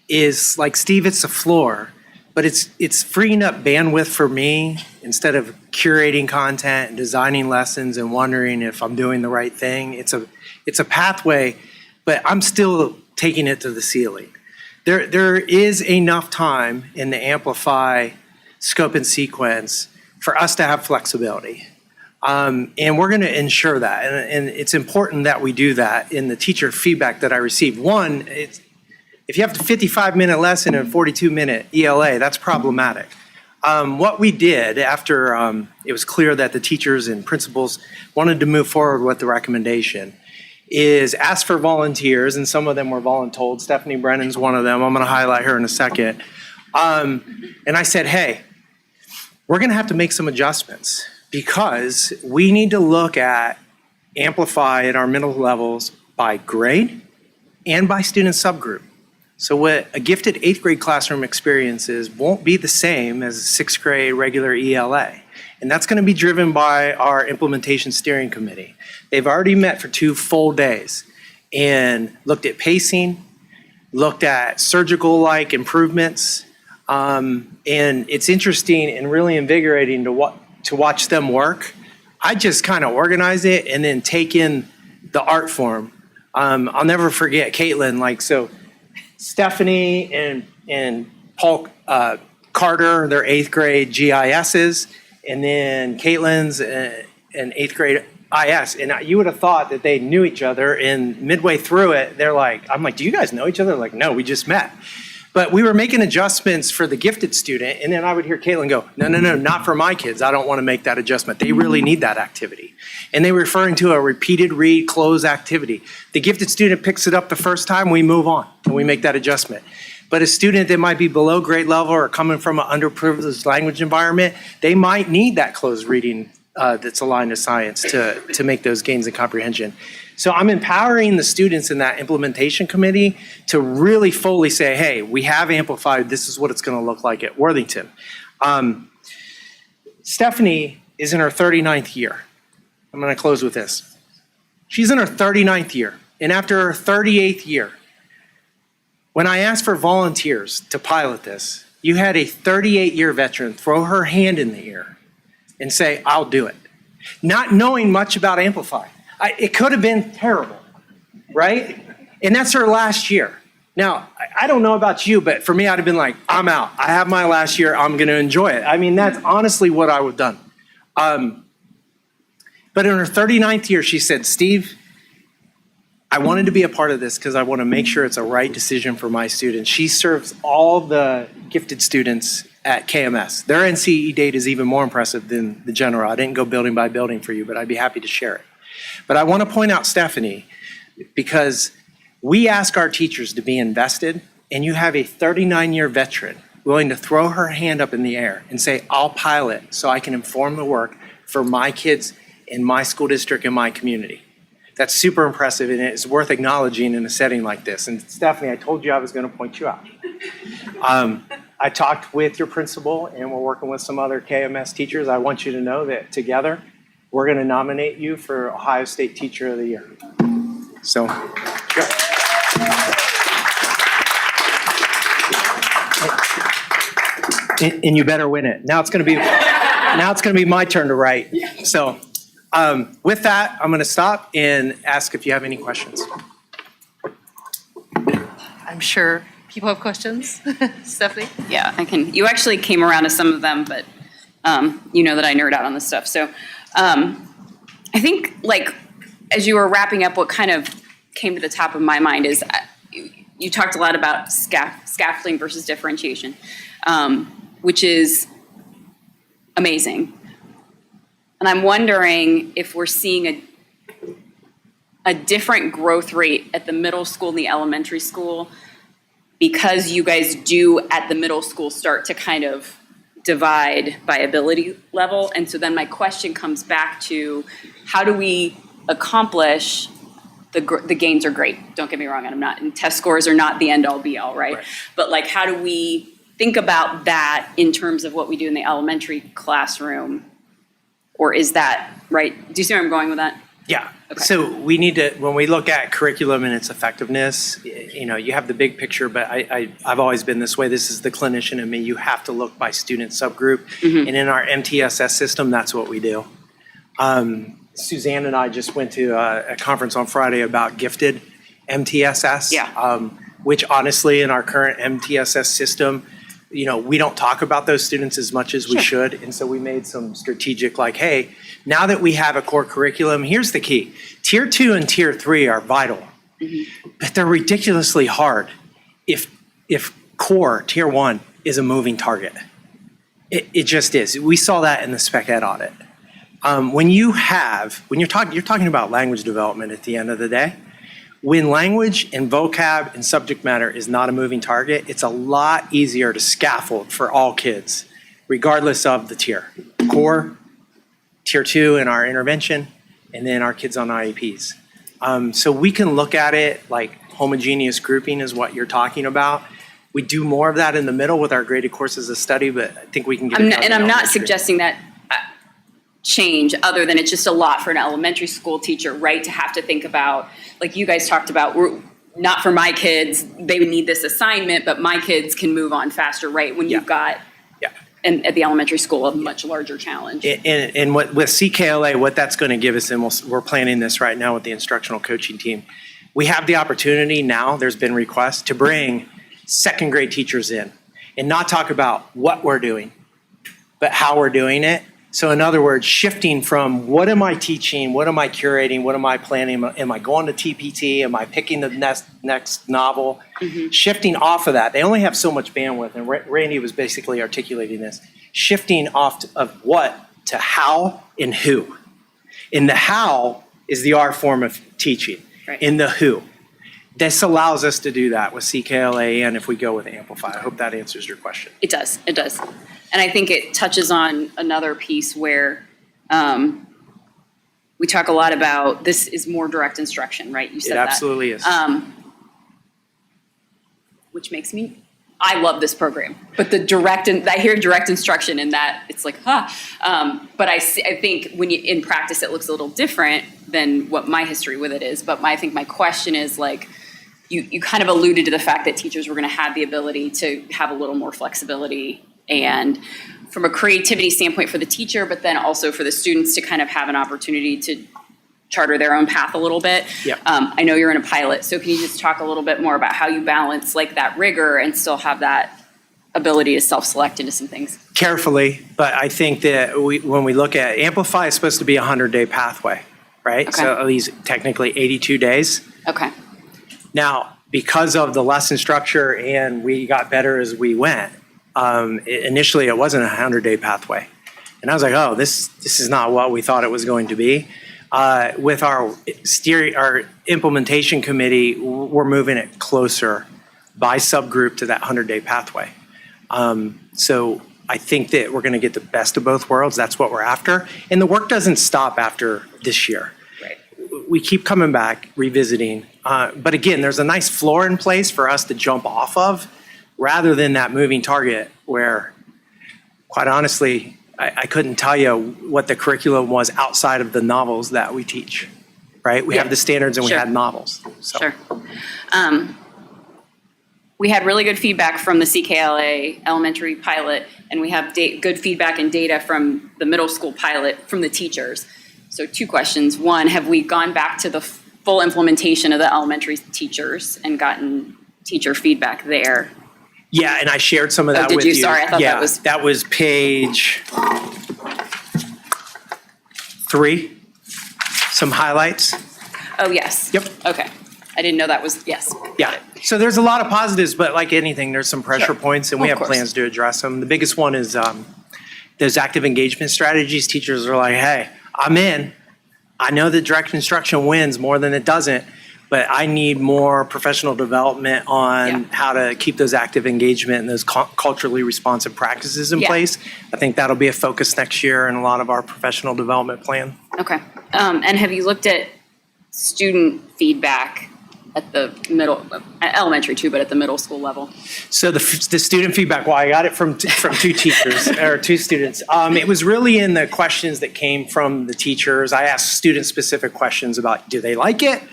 is, like Steve, it's a floor, but it's freeing up bandwidth for me instead of curating content and designing lessons and wondering if I'm doing the right thing. It's a pathway, but I'm still taking it to the ceiling. There is enough time in the Amplify scope and sequence for us to have flexibility. And we're going to ensure that. And it's important that we do that in the teacher feedback that I received. One, if you have a 55-minute lesson and a 42-minute ELA, that's problematic. What we did after it was clear that the teachers and principals wanted to move forward with the recommendation is ask for volunteers, and some of them were voluntold. Stephanie Brennan's one of them. I'm going to highlight her in a second. And I said, hey, we're going to have to make some adjustments because we need to look at Amplify at our middle levels by grade and by student subgroup. So what a gifted 8th grade classroom experiences won't be the same as a 6th grade regular ELA. And that's going to be driven by our implementation steering committee. They've already met for 2 full days and looked at pacing, looked at surgical-like improvements. And it's interesting and really invigorating to watch them work. I just kind of organize it and then take in the art form. I'll never forget Caitlin, so Stephanie and Paul Carter, their 8th grade GISs, and then Caitlin's an 8th grade IS. And you would have thought that they knew each other, and midway through it, I'm like, do you guys know each other? They're like, no, we just met. But we were making adjustments for the gifted student, and then I would hear Caitlin go, no, not for my kids. I don't want to make that adjustment. They really need that activity. And they were referring to a repeated read close activity. The gifted student picks it up the first time, we move on, and we make that adjustment. But a student that might be below grade level or coming from an underprivileged language environment, they might need that closed reading that's aligned to science to make those gains in comprehension. So I'm empowering the students in that implementation committee to really fully say, hey, we have amplified, this is what it's going to look like at Worthington. Stephanie is in her 39th year. I'm going to close with this. She's in her 39th year. And after her 38th year, when I asked for volunteers to pilot this, you had a 38-year veteran throw her hand in the air and say, I'll do it. Not knowing much about Amplify. It could have been terrible, right? And that's her last year. Now, I don't know about you, but for me, I'd have been like, I'm out. I have my last year. I'm going to enjoy it. I mean, that's honestly what I would have done. But in her 39th year, she said, Steve, I wanted to be a part of this because I want to make sure it's a right decision for my students. She serves all the gifted students at KMS. Their NCE data is even more impressive than the general. I didn't go building by building for you, but I'd be happy to share it. But I want to point out Stephanie because we ask our teachers to be invested, and you have a 39-year veteran willing to throw her hand up in the air and say, I'll pilot so I can inform the work for my kids in my school district and my community. That's super impressive, and it's worth acknowledging in a setting like this. And Stephanie, I told you I was going to point you out. I talked with your principal, and we're working with some other KMS teachers. I want you to know that together, we're going to nominate you for Ohio State Teacher of the Year. So, sure. And you better win it. Now it's going to be my turn to write. So, with that, I'm going to stop and ask if you have any questions. I'm sure people have questions. Stephanie? Yeah, I can. You actually came around to some of them, but you know that I nerd out on this stuff. So I think, like, as you were wrapping up, what kind of came to the top of my mind is you talked a lot about scaffolding versus differentiation, which is amazing. And I'm wondering if we're seeing a different growth rate at the middle school and the elementary school because you guys do at the middle school start to kind of divide by ability level. And so then my question comes back to how do we accomplish the gains are great. Don't get me wrong. I'm not, and test scores are not the end all be all, right? But like, how do we think about that in terms of what we do in the elementary classroom? Or is that right? Do you see where I'm going with that? Yeah. Okay. So we need to, when we look at curriculum and its effectiveness, you know, you have the big picture, but I've always been this way. This is the clinician in me. You have to look by student subgroup. Mm-hmm. And in our MTSS system, that's what we do. Suzanne and I just went to a conference on Friday about gifted MTSS. Yeah. Which honestly, in our current MTSS system, you know, we don't talk about those students as much as we should. And so we made some strategic, like, hey, now that we have a core curriculum, here's the key. Tier 2 and Tier 3 are vital, but they're ridiculously hard if core, Tier 1, is a moving target. It just is. We saw that in the spec ed audit. When you're talking about language development at the end of the day, when language and vocab and subject matter is not a moving target, it's a lot easier to scaffold for all kids, regardless of the tier. Core, Tier 2 in our intervention, and then our kids on IEPs. So we can look at it like homogeneous grouping is what you're talking about. We do more of that in the middle with our graded courses of study, but I think we can get it done in I'm not elementary. suggesting that change other than it's just a lot for an elementary school teacher, right? To have to think about, like you guys talked about, not for my kids, they would need this assignment, but my kids can move on faster, right? When you've got, and at the elementary school, a much larger challenge. And with CKLA, what that's going to give us, and we're planning this right now with the instructional coaching team, we have the opportunity now, there's been requests, to bring second grade teachers in and not talk about what we're doing, but how we're doing it. So in other words, shifting from what am I teaching, what am I curating, what am I planning, am I going to TPT, am I picking the next novel, shifting off of that. They only have so much bandwidth, and Randy was basically articulating this, shifting off of what to how and who. In the how is the R form of teaching, in the who. This allows us to do that with CKLA and if we go with Amplify. I hope that answers your question. It does. And I think it touches on another piece where we talk a lot about this is more direct instruction, right? You said that. It absolutely is. Which makes me, I love this program, but I hear direct instruction in that it's like, but I think when in practice it looks a little different than what my history with it is. But I think my question is like, you kind of alluded to the fact that teachers were going to have the ability to have a little more flexibility and from a creativity standpoint for the teacher, but then also for the students to kind of have an opportunity to charter their own path a little bit. Yep. I know you're in a pilot, so can you just talk a little bit more about how you balance like that rigor and still have that ability to self-select into some things? Carefully, but I think that when we look at Amplify, it's supposed to be a 100-day pathway, right? Okay. So these technically 82 days. Okay. Now, because of the lesson structure and we got better as we went, initially it wasn't a 100-day pathway. And I was like, oh, this is not what we thought it was going to be. With our implementation committee, we're moving it closer by subgroup to that 100-day pathway. So I think that we're going to get the best of both worlds. That's what we're after. And the work doesn't stop after this year. Right. We keep coming back, revisiting. But again, there's a nice floor in place for us to jump off of rather than that moving target where, quite honestly, I couldn't tell you what the curriculum was outside of the novels that we teach, right? We have the standards and we had novels. So. Sure. We had really good feedback from the CKLA elementary pilot, and we have good feedback and data from the middle school pilot from the teachers. So 2 questions. 1, have we gone back to the full implementation of the elementary teachers and gotten teacher feedback there. Yeah, and I shared some of that did with you? you. Sorry, I thought Yeah, that was- that was page 3. Some highlights. Oh, yes. Yep. Okay. I didn't know that was, yes. Yeah. So there's a lot of positives, but like anything, there's some pressure Sure. points, and we Of have course. plans to address them. The biggest one is those active engagement strategies. Teachers are like, hey, I'm in. I know that direct instruction wins more than it doesn't, but I need more professional development on Yeah. how to keep those active engagement and those culturally responsive practices in Yeah. place. I think that'll be a focus next year in a lot of our professional development plan. Okay. And have you looked at student feedback at the elementary too, but at the middle school level? So the student feedback, well, I got it from two teachers or two students. It was really in the questions that came from the teachers. I asked student-specific questions about, do they like it?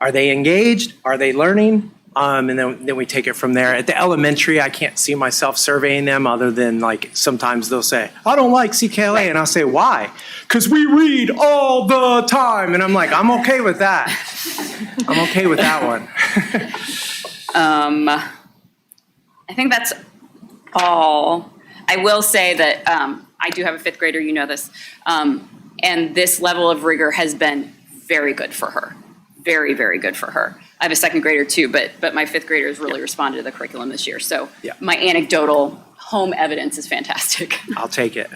Are they engaged? Are they learning? And then we take it from there. At the elementary, I can't see myself surveying them other than like sometimes they'll say, I don't like CKLA. And I'll say, why? Because we read all the time. And I'm like, I'm okay with that. I'm okay with that one. I think that's all. I will say that I do have a 5th grader, you know this. And this level of rigor has been very good for her. Very, very good for her. I have a 2nd grader too, but my 5th grader has really responded to the curriculum this year. So Yeah. my anecdotal home evidence is fantastic. I'll take it.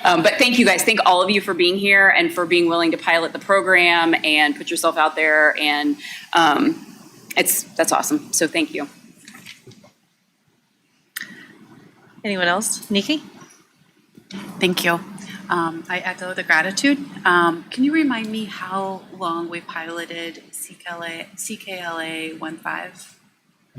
But thank you guys. Thank all of you for being here and for being willing to pilot the program and put yourself out there. And that's awesome. So thank you. Anyone else? Nikki? Thank you. I echo the gratitude. Can you remind me how long we piloted CKLA 1.5?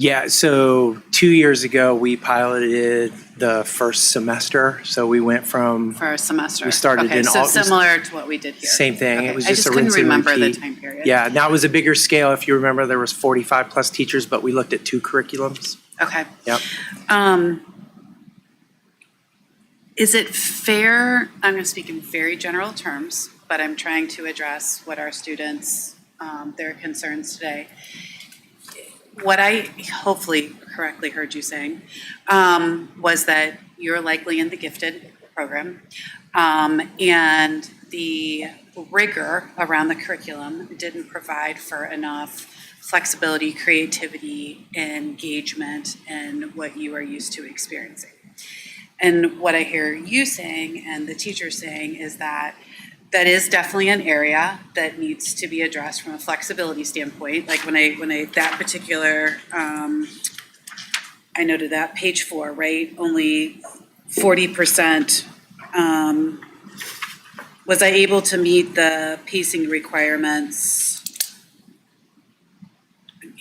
Yeah, so 2 years ago, we piloted the first semester. So we went from, For a semester? We started okay, in so August. similar to what we did here? Same thing. Okay, It was I just a couldn't rinse and remember the repeat. time period. Yeah, that was a bigger scale. If you remember, there was 45 plus teachers, but we looked at 2 curriculums. Okay. Yep. Is it fair, I'm going to speak in very general terms, but I'm trying to address what our students, their concerns today. What I hopefully correctly heard you saying was that you're likely in the gifted program, and the rigor around the curriculum didn't provide for enough flexibility, creativity, engagement, and what you are used to experiencing. And what I hear you saying and the teacher saying is that that is definitely an area that needs to be addressed from a flexibility standpoint. Like when I that particular, I noted that page 4, right? Only 40%. Was I able to meet the pacing requirements?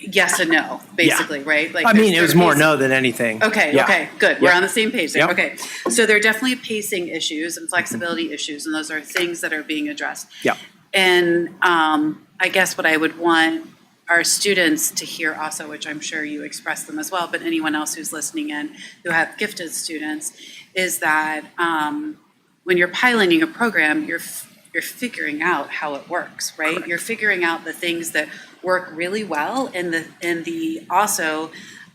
Yes and no, basically, right? Like I mean, it was more pacing- no than anything. Okay, Yeah. okay, good. We're Yep. on the same page there. Yep. Okay. So there are definitely pacing issues and flexibility issues, and those are things that are being addressed. Yeah. And I guess what I would want our students to hear also, which I'm sure you express them as well, but anyone else who's listening in who have gifted students, is that when you're piloting a program, you're figuring out how it works, right? Correct. You're figuring out the things that work really well and the also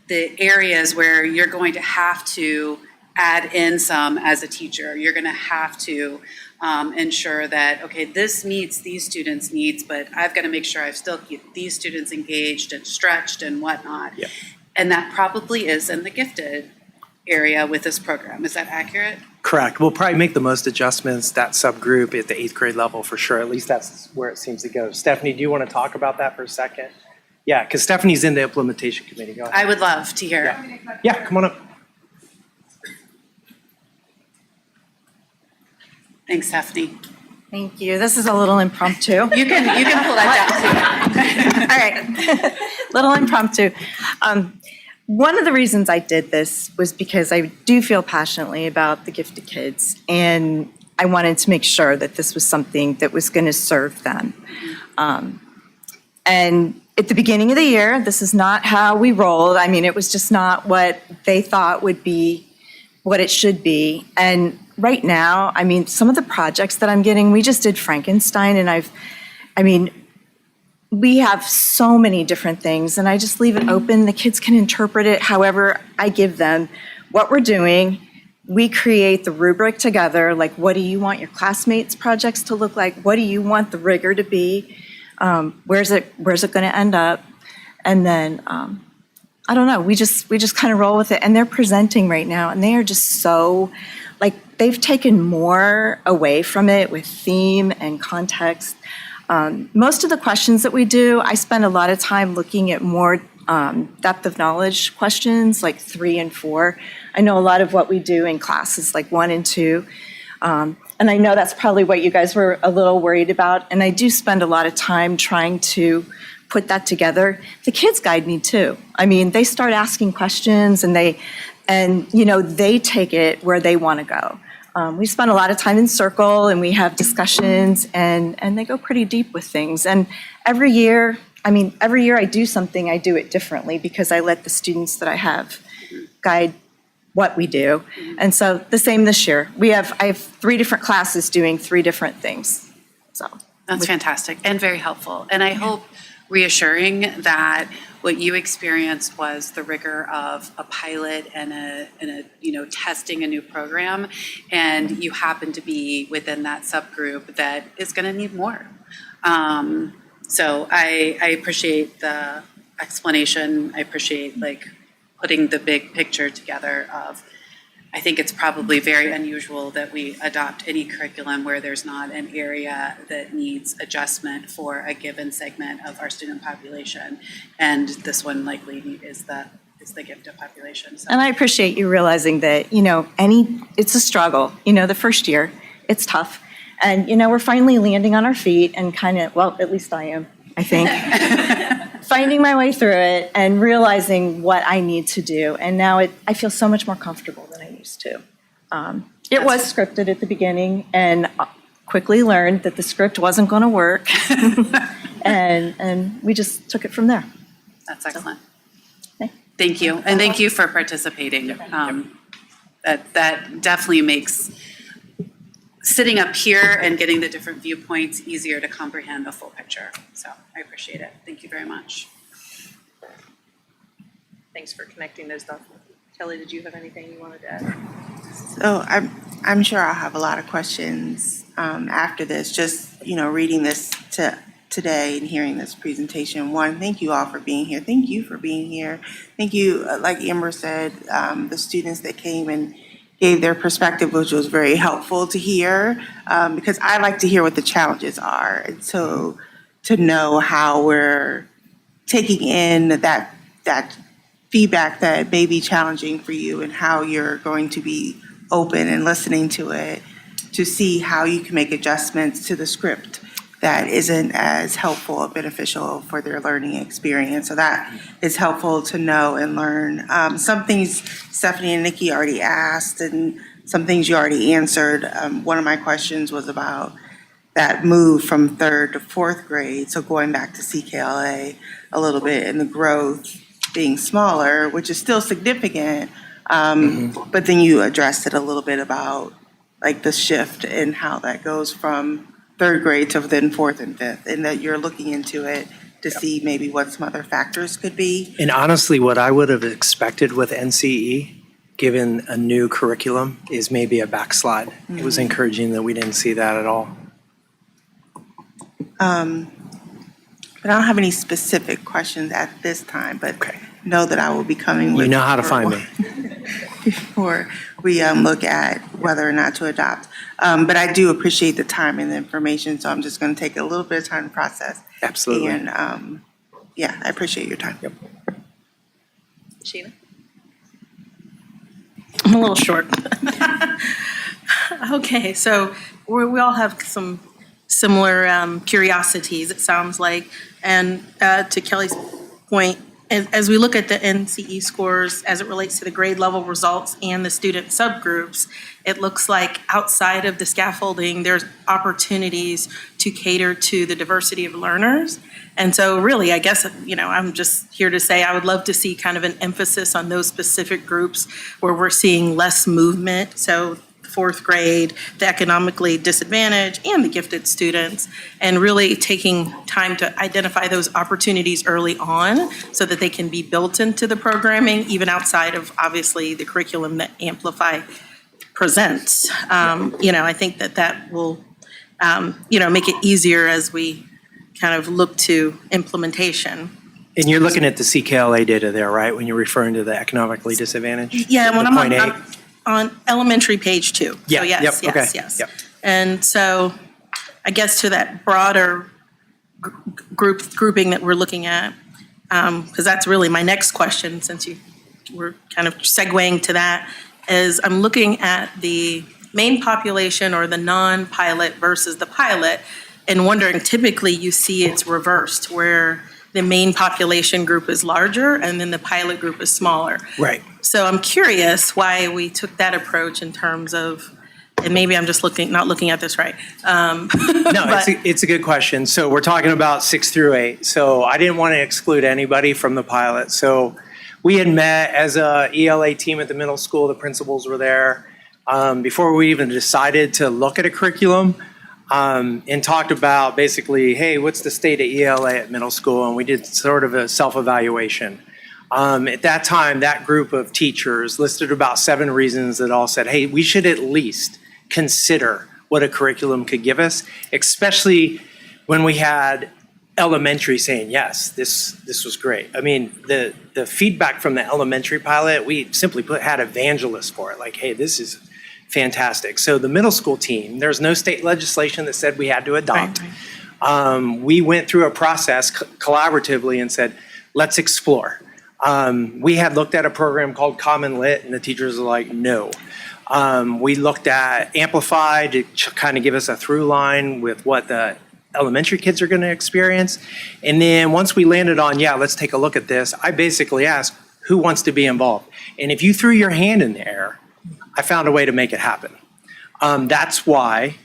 the areas where you're going to have to add in some as a teacher. You're going to have to ensure that, okay, this meets these students' needs, but I've got to make sure I still keep these students engaged and stretched and whatnot. Yep. And that probably is in the gifted area with this program. Is that accurate? Correct. We'll probably make the most adjustments, that subgroup at the 8th grade level for sure. At least that's where it seems to go. Stephanie, do you want to talk about that for a second? Yeah, because Stephanie's in the implementation committee. Go ahead. I would love to hear. Yeah, come on up. Thanks, Stephanie. Thank you. This is a little impromptu. You can pull that down too. All right, little impromptu. One of the reasons I did this was because I do feel passionately about the gifted kids, and I wanted to make sure that this was something that was going to serve them. And at the beginning of the year, this is not how we rolled. I mean, it was just not what they thought would be what it should be. And right now, I mean, some of the projects that I'm getting, we just did Frankenstein, and we have so many different things, and I just leave it open. The kids can interpret it however I give them what we're doing. We create the rubric together, like what do you want your classmates' projects to look like? What do you want the rigor to be? Where's it going to end up? And then, I don't know, we just kind of roll with it. And they're presenting right now, and they are just so, like, they've taken more away from it with theme and context. Most of the questions that we do, I spend a lot of time looking at more depth of knowledge questions, like 3 and 4. I know a lot of what we do in classes like 1 and 2. And I know that's probably what you guys were a little worried about. And I do spend a lot of time trying to put that together. The kids guide me too. I mean, they start asking questions and they take it where they want to go. We spend a lot of time in circle and we have discussions and they go pretty deep with things. And every year I do something, I do it differently because I let the students that I have guide what we do. And so the same this year. I have 3 different classes doing 3 different things. So That's fantastic and very helpful. And I hope reassuring that what you experienced was the rigor of a pilot and a testing a new program, and you happen to be within that subgroup that is going to need more. So I appreciate the explanation. I appreciate putting the big picture together of, I think it's probably very unusual that we adopt any curriculum where there's not an area that needs adjustment for a given segment of our student population. And this one likely is the gifted population. So. And I appreciate you realizing that, it's a struggle. The first year, it's tough. And, we're finally landing on our feet and kind of, well, at least I am, I think, finding my way through it and realizing what I need to do. And now I feel so much more comfortable than I used to. It was scripted at the beginning and quickly learned that the script wasn't going to work. and we just took it from there. That's excellent. Okay. Thank you. And thank you for participating. That definitely makes sitting up here and getting the different viewpoints easier to comprehend the full picture. So I appreciate it. Thank you very much. Thanks for connecting those dots. Kelly, did you have anything you wanted to add? So I'm sure I'll have a lot of questions after this. Just reading this today and hearing this presentation. One, thank you all for being here. Thank you for being here. Thank you, like Amber said, the students that came and gave their perspective, which was very helpful to hear, because I like to hear what the challenges are, and so to know how we're taking in that feedback that may be challenging for you and how you're going to be open and listening to it to see how you can make adjustments to the script that isn't as helpful or beneficial for their learning experience. So that is helpful to know and learn. Some things Stephanie and Nikki already asked and some things you already answered. One of my questions was about that move from 3rd to 4th grade. So going back to CKLA a little bit and the growth being smaller, which is still significant, but then you addressed it a little bit about the shift and how that goes from 3rd grade to then 4th and 5th, and that you're looking into it to see maybe what some other factors could be. And honestly, what I would have expected with NCE, given a new curriculum, is maybe a backslide. It was encouraging that we didn't see that at all. But I don't have any specific questions at this time, but know that I will be coming with. You know how to find me. Before we look at whether or not to adopt. But I do appreciate the time and the information, so I'm just going to take a little bit of time to process. Absolutely. And I appreciate your time. Yep. Sheena? I'm a little short. Okay, so we all have some similar curiosities, it sounds like. And to Kelly's point, as we look at the NCE scores as it relates to the grade level results and the student subgroups, it looks like outside of the scaffolding, there's opportunities to cater to the diversity of learners. And so really, I guess, I'm just here to say I would love to see kind of an emphasis on those specific groups where we're seeing less movement. So fourth grade, the economically disadvantaged and the gifted students, and really taking time to identify those opportunities early on so that they can be built into the programming, even outside of obviously the curriculum that Amplify presents. I think that will, make it easier as we kind of look to implementation. And you're looking at the CKLA data there, right, when you're referring to the economically disadvantaged? Yeah, when The I'm 0.8? on elementary page 2. Yeah, So yes, yep, yes, okay, yes. yep. And so I guess to that broader grouping that we're looking at, because that's really my next question, since we're kind of segueing to that, is I'm looking at the main population or the non-pilot versus the pilot, and wondering, typically you see it's reversed, where the main population group is larger and then the pilot group is smaller. Right. So I'm curious why we took that approach in terms of, and maybe I'm just not looking at this right. No, but- it's a good question. So we're talking about 6 through 8. So I didn't want to exclude anybody from the pilot. So we had met as a ELA team at the middle school. The principals were there before we even decided to look at a curriculum. And talked about basically, hey, what's the state of ELA at middle school? And we did sort of a self-evaluation. At that time, that group of teachers listed about 7 reasons that all said, hey, we should at least consider what a curriculum could give us, especially when we had elementary saying, yes, this was great. I mean, the feedback from the elementary pilot, we simply had evangelists for it, like, hey, this is fantastic. So the middle school team, there's no state legislation that said we had to adopt. Right. We went through a process collaboratively and said, let's explore. We had looked at a program called Common Lit, and the teachers were like, no. We looked at Amplify to kind of give us a through line with what the elementary kids are going to experience. And then once we landed on, yeah, let's take a look at this, I basically asked, who wants to be involved? And if you threw your hand in the air, I found a way to make it happen. That's why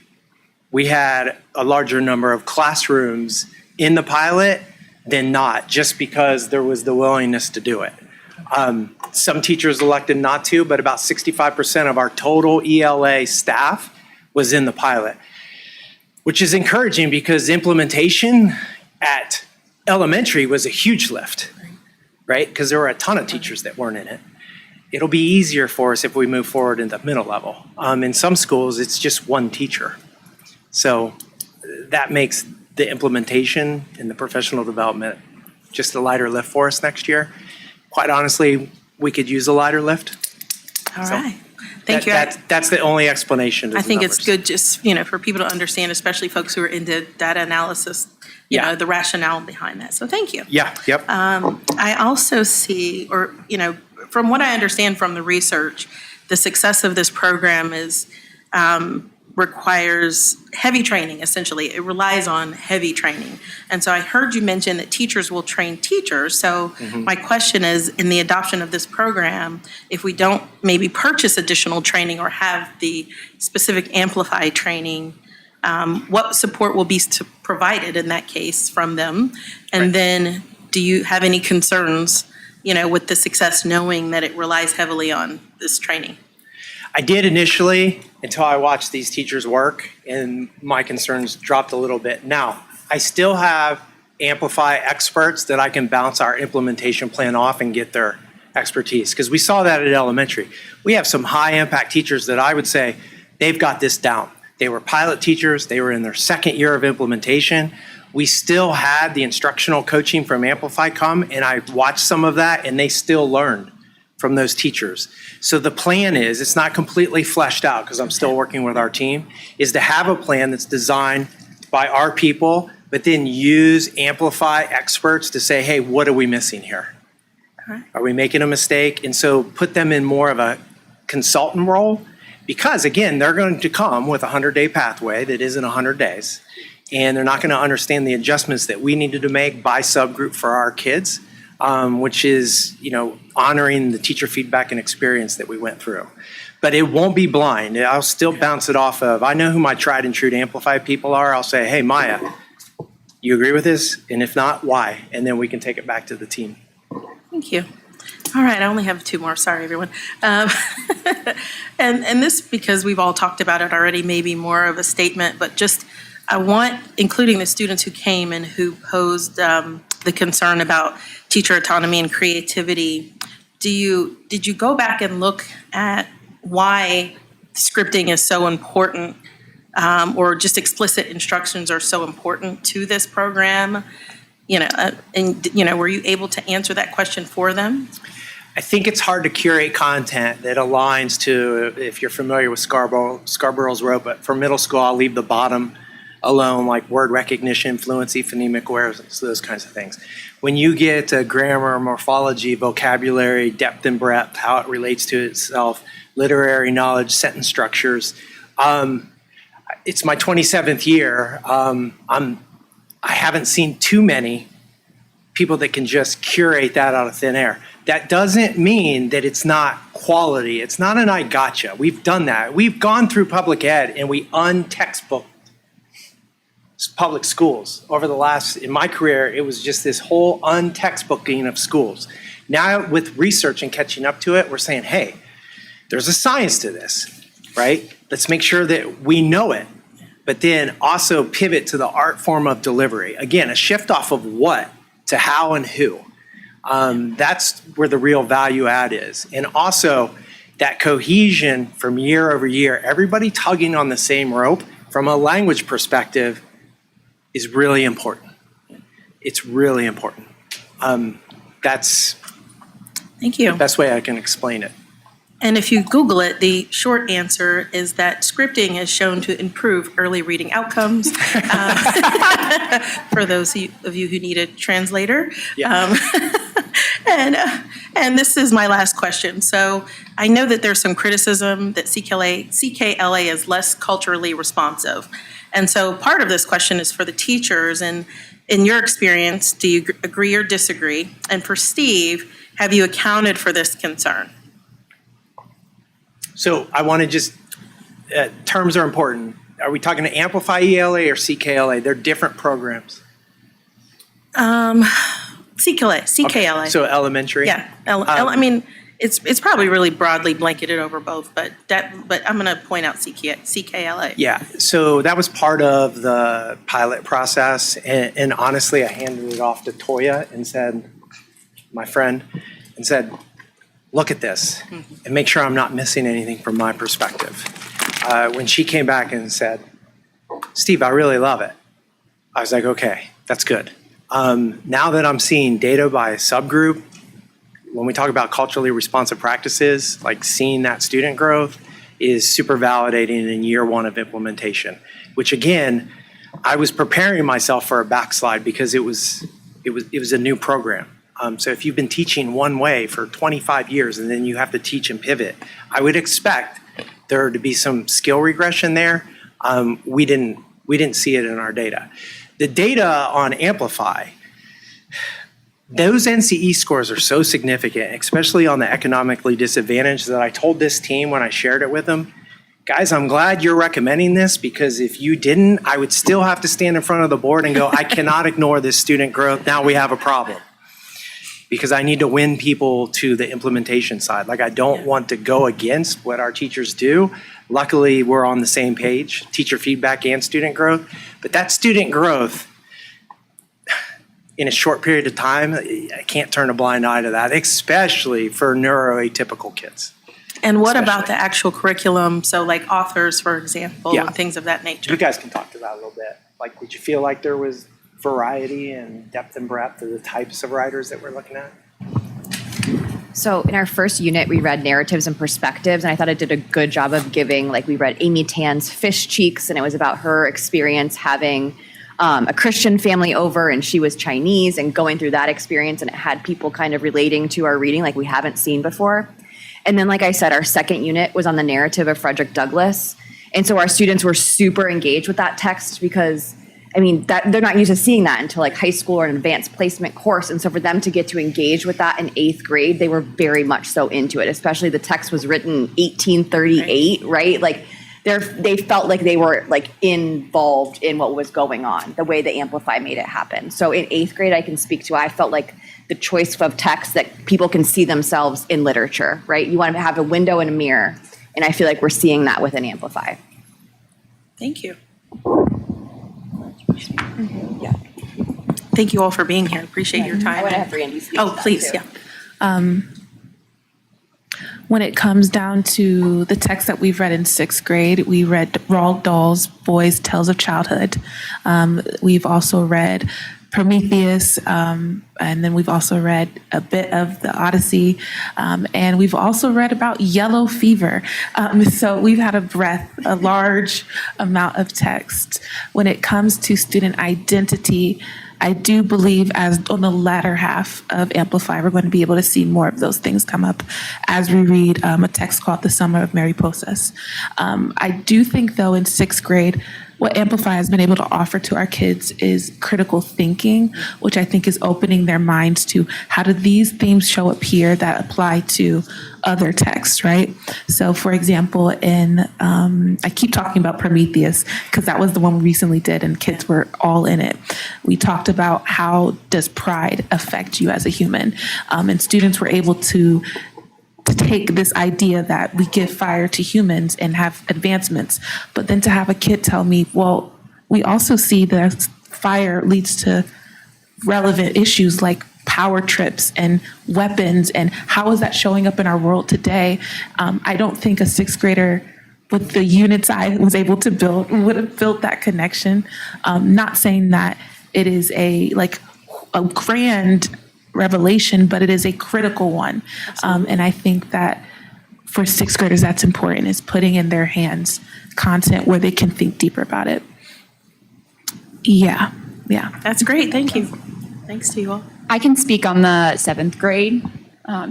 we had a larger number of classrooms in the pilot than not, just because there was the willingness to do it. Some teachers elected not to, but about 65% of our total ELA staff was in the pilot, which is encouraging because implementation at elementary was a huge lift, right? Because there were a ton of teachers that weren't in it. It'll be easier for us if we move forward in the middle level. In some schools, it's just one teacher. So that makes the implementation and the professional development just a lighter lift for us next year. Quite honestly, we could use a lighter lift. All So right. Thank you. That's the only explanation. I think it's good just, for people to understand, especially folks who are into data analysis, the rationale behind that. So thank you. Yeah, yep. I also see, from what I understand from the research, the success of this program requires heavy training, essentially. It relies on heavy training. And so I heard you mention that teachers will train teachers. So my question is, in the adoption of this program, if we don't maybe purchase additional training or have the specific Amplify training, what support will be provided in that case from them? And then do you have any concerns, with the success, knowing that it relies heavily on this training? I did initially until I watched these teachers work, and my concerns dropped a little bit. Now, I still have Amplify experts that I can bounce our implementation plan off and get their expertise, because we saw that at elementary. We have some high impact teachers that I would say they've got this down. They were pilot teachers, they were in their 2nd year of implementation. We still had the instructional coaching from Amplify come, and I watched some of that, and they still learned from those teachers. So the plan is, it's not completely fleshed out because I'm still working with our team, is to have a plan that's designed by our people, but then use Amplify experts to say, hey, what are we missing here? Are we making a mistake? And so put them in more of a consultant role, because again, they're going to come with a 100-day pathway that isn't 100 days. And they're not going to understand the adjustments that we needed to make by subgroup for our kids, which is, honoring the teacher feedback and experience that we went through. But it won't be blind. I'll still bounce it off of, I know who my tried and true to Amplify people are. I'll say, hey, Maya, you agree with this? And if not, why? And then we can take it back to the team. Thank you. All right, I only have two more. Sorry, everyone. And this, because we've all talked about it already, maybe more of a statement, but just I want, including the students who came and who posed the concern about teacher autonomy and creativity. Did you go back and look at why scripting is so important, or just explicit instructions are so important to this program? Were you able to answer that question for them? I think it's hard to curate content that aligns to, if you're familiar with Scarborough's rope, but for middle school, I'll leave the bottom alone, like word recognition, fluency, phonemic awareness, those kinds of things. When you get to grammar, morphology, vocabulary, depth and breadth, how it relates to itself, literary knowledge, sentence structures, it's my 27th year. I haven't seen too many people that can just curate that out of thin air. That doesn't mean that it's not quality. It's not an I gotcha. We've done that. We've gone through public ed and we untextbooked public schools over the last, in my career, it was just this whole untextbooking of schools. Now with research and catching up to it, we're saying, hey, there's a science to this, right? Let's make sure that we know it, but then also pivot to the art form of delivery. Again, a shift off of what to how and who. That's where the real value add is. And also that cohesion from year over year, everybody tugging on the same rope from a language perspective is really important. It's really important. That's Thank you. the best way I can explain it. And if you Google it, the short answer is that scripting is shown to improve early reading outcomes. For those of you who need a translator. Yeah. And this is my last question. So I know that there's some criticism that CKLA is less culturally responsive. And so part of this question is for the teachers. And in your experience, do you agree or disagree? And for Steve, have you accounted for this concern? So I want to just, terms are important. Are we talking to Amplify ELA or CKLA? They're different programs. CKLA. Okay. So elementary? Yeah. I mean, it's probably really broadly blanketed over both, but I'm going to point out CKLA. Yeah. So that was part of the pilot process. And honestly, I handed it off to Toya and said, my friend, and said, look at this and make sure I'm not missing anything from my perspective. When she came back and said, Steve, I really love it, I was like, okay, that's good. Now that I'm seeing data by subgroup, when we talk about culturally responsive practices, like seeing that student growth is super validating in year one of implementation, which again, I was preparing myself for a backslide because it was a new program. So if you've been teaching one way for 25 years and then you have to teach and pivot, I would expect there to be some skill regression there. We didn't see it in our data. The data on Amplify, those NCE scores are so significant, especially on the economically disadvantaged, that I told this team when I shared it with them, guys, I'm glad you're recommending this, because if you didn't, I would still have to stand in front of the board and go, I cannot ignore this student growth. Now we have a problem. Because I need to win people to the implementation side. Like, I don't want to go against what our teachers do. Luckily, we're on the same page, teacher feedback and student growth. But that student growth, in a short period of time, I can't turn a blind eye to that, especially for neuroatypical kids. And what about the actual curriculum? So like authors, for example, Yeah. and things of that nature. You guys can talk to that a little bit. Like, did you feel like there was variety and depth and breadth of the types of writers that we're looking at? So in our first unit, we read narratives and perspectives, and I thought it did a good job of giving, like we read Amy Tan's Fish Cheeks, and it was about her experience having a Christian family over, and she was Chinese, and going through that experience, and it had people kind of relating to our reading like we haven't seen before. And then, like I said, our second unit was on the narrative of Frederick Douglass. And so our students were super engaged with that text because, I mean, that they're not used to seeing that until like high school or an advanced placement course. And so for them to get to engage with that in 8th grade, they were very much so into it, especially the text was written 1838, right? Like they felt like they were like involved in what was going on, the way that Amplify made it happen. So in 8th grade, I can speak to, I felt like the choice of text that people can see themselves in literature, right? You want to have a window and a mirror. And I feel like we're seeing that within Amplify. Thank you. Thank you all for being here. Appreciate your time. I want to have Randy speak. Oh, to that, please, too. yeah. When it comes down to the text that we've read in sixth grade, we read Roald Dahl's Boys' Tales of Childhood. We've also read Prometheus, and then we've also read a bit of the Odyssey, and we've also read about yellow fever. So we've had a large amount of text. When it comes to student identity, I do believe as on the latter half of Amplify, we're going to be able to see more of those things come up as we read a text called The Summer of Mariposas. I do think, though, in sixth grade, what Amplify has been able to offer to our kids is critical thinking, which I think is opening their minds to how do these themes show up here that apply to other texts, right? So for example, I keep talking about Prometheus because that was the one we recently did and kids were all in it. We talked about how does pride affect you as a human? And students were able to take this idea that we give fire to humans and have advancements, but then to have a kid tell me, well, we also see that fire leads to relevant issues like power trips and weapons, and how is that showing up in our world today? I don't think a sixth grader with the units I was able to build would have built that connection. Not saying that it is a grand revelation, but it is a critical one. And I think that for sixth graders, that's important, is putting in their hands content where they can think deeper about it. Yeah. That's great. Thank you. Thanks to you all. I can speak on the seventh grade,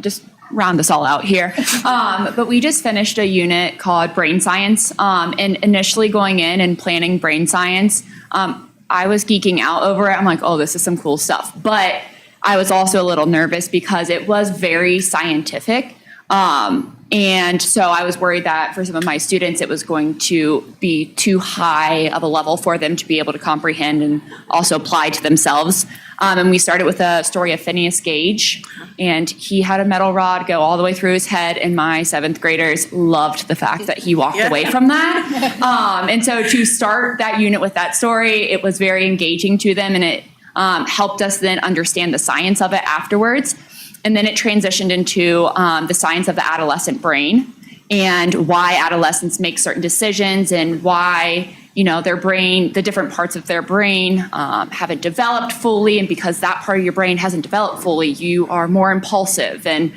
just round us all out here. But we just finished a unit called Brain Science. And initially going in and planning brain science, I was geeking out over it. I'm like, oh, this is some cool stuff. But I was also a little nervous because it was very scientific. And so I was worried that for some of my students, it was going to be too high of a level for them to be able to comprehend and also apply to themselves. And we started with a story of Phineas Gage, and he had a metal rod go all the way through his head, and my seventh graders loved the fact that he walked away from that. And so to start that unit with that story, it was very engaging to them, and it helped us then understand the science of it afterwards. And then it transitioned into the science of the adolescent brain and why adolescents make certain decisions and why, their brain, the different parts of their brain haven't developed fully. And because that part of your brain hasn't developed fully, you are more impulsive. And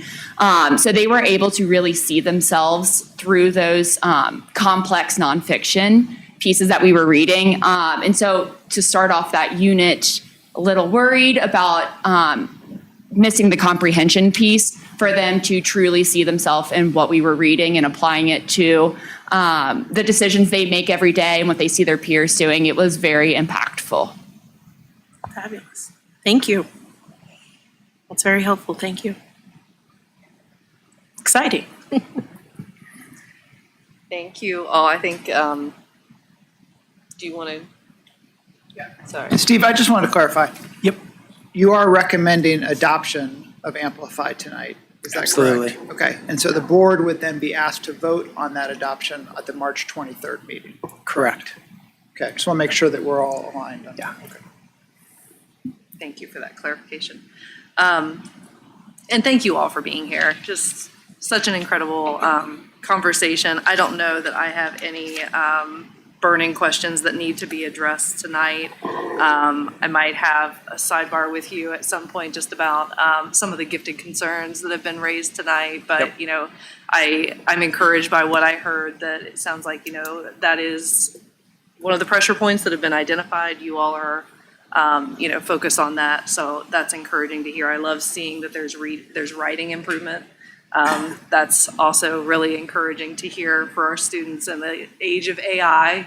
so they were able to really see themselves through those complex nonfiction pieces that we were reading. And so to start off that unit, a little worried about missing the comprehension piece for them to truly see themselves in what we were reading and applying it to the decisions they make every day and what they see their peers doing. It was very impactful. Fabulous. Thank you. That's very helpful. Thank you. Exciting. Thank you all. I think, do you want to? Yeah. Sorry. Steve, I just want to clarify. Yep. You are recommending adoption of Amplify tonight. Is that Absolutely. correct? Okay. And so the board would then be asked to vote on that adoption at the March 23rd meeting. Correct. Okay. Just want to make sure that we're all aligned on that. Okay. Thank you for that clarification. And thank you all for being here. Just such an incredible conversation. I don't know that I have any burning questions that need to be addressed tonight. I might have a sidebar with you at some point just about some of the gifted concerns that have been raised tonight. But, I'm encouraged by what I heard, that it sounds like, that is one of the pressure points that have been identified. You all are, focused on that. So that's encouraging to hear. I love seeing that there's writing improvement. That's also really encouraging to hear for our students in the age of AI,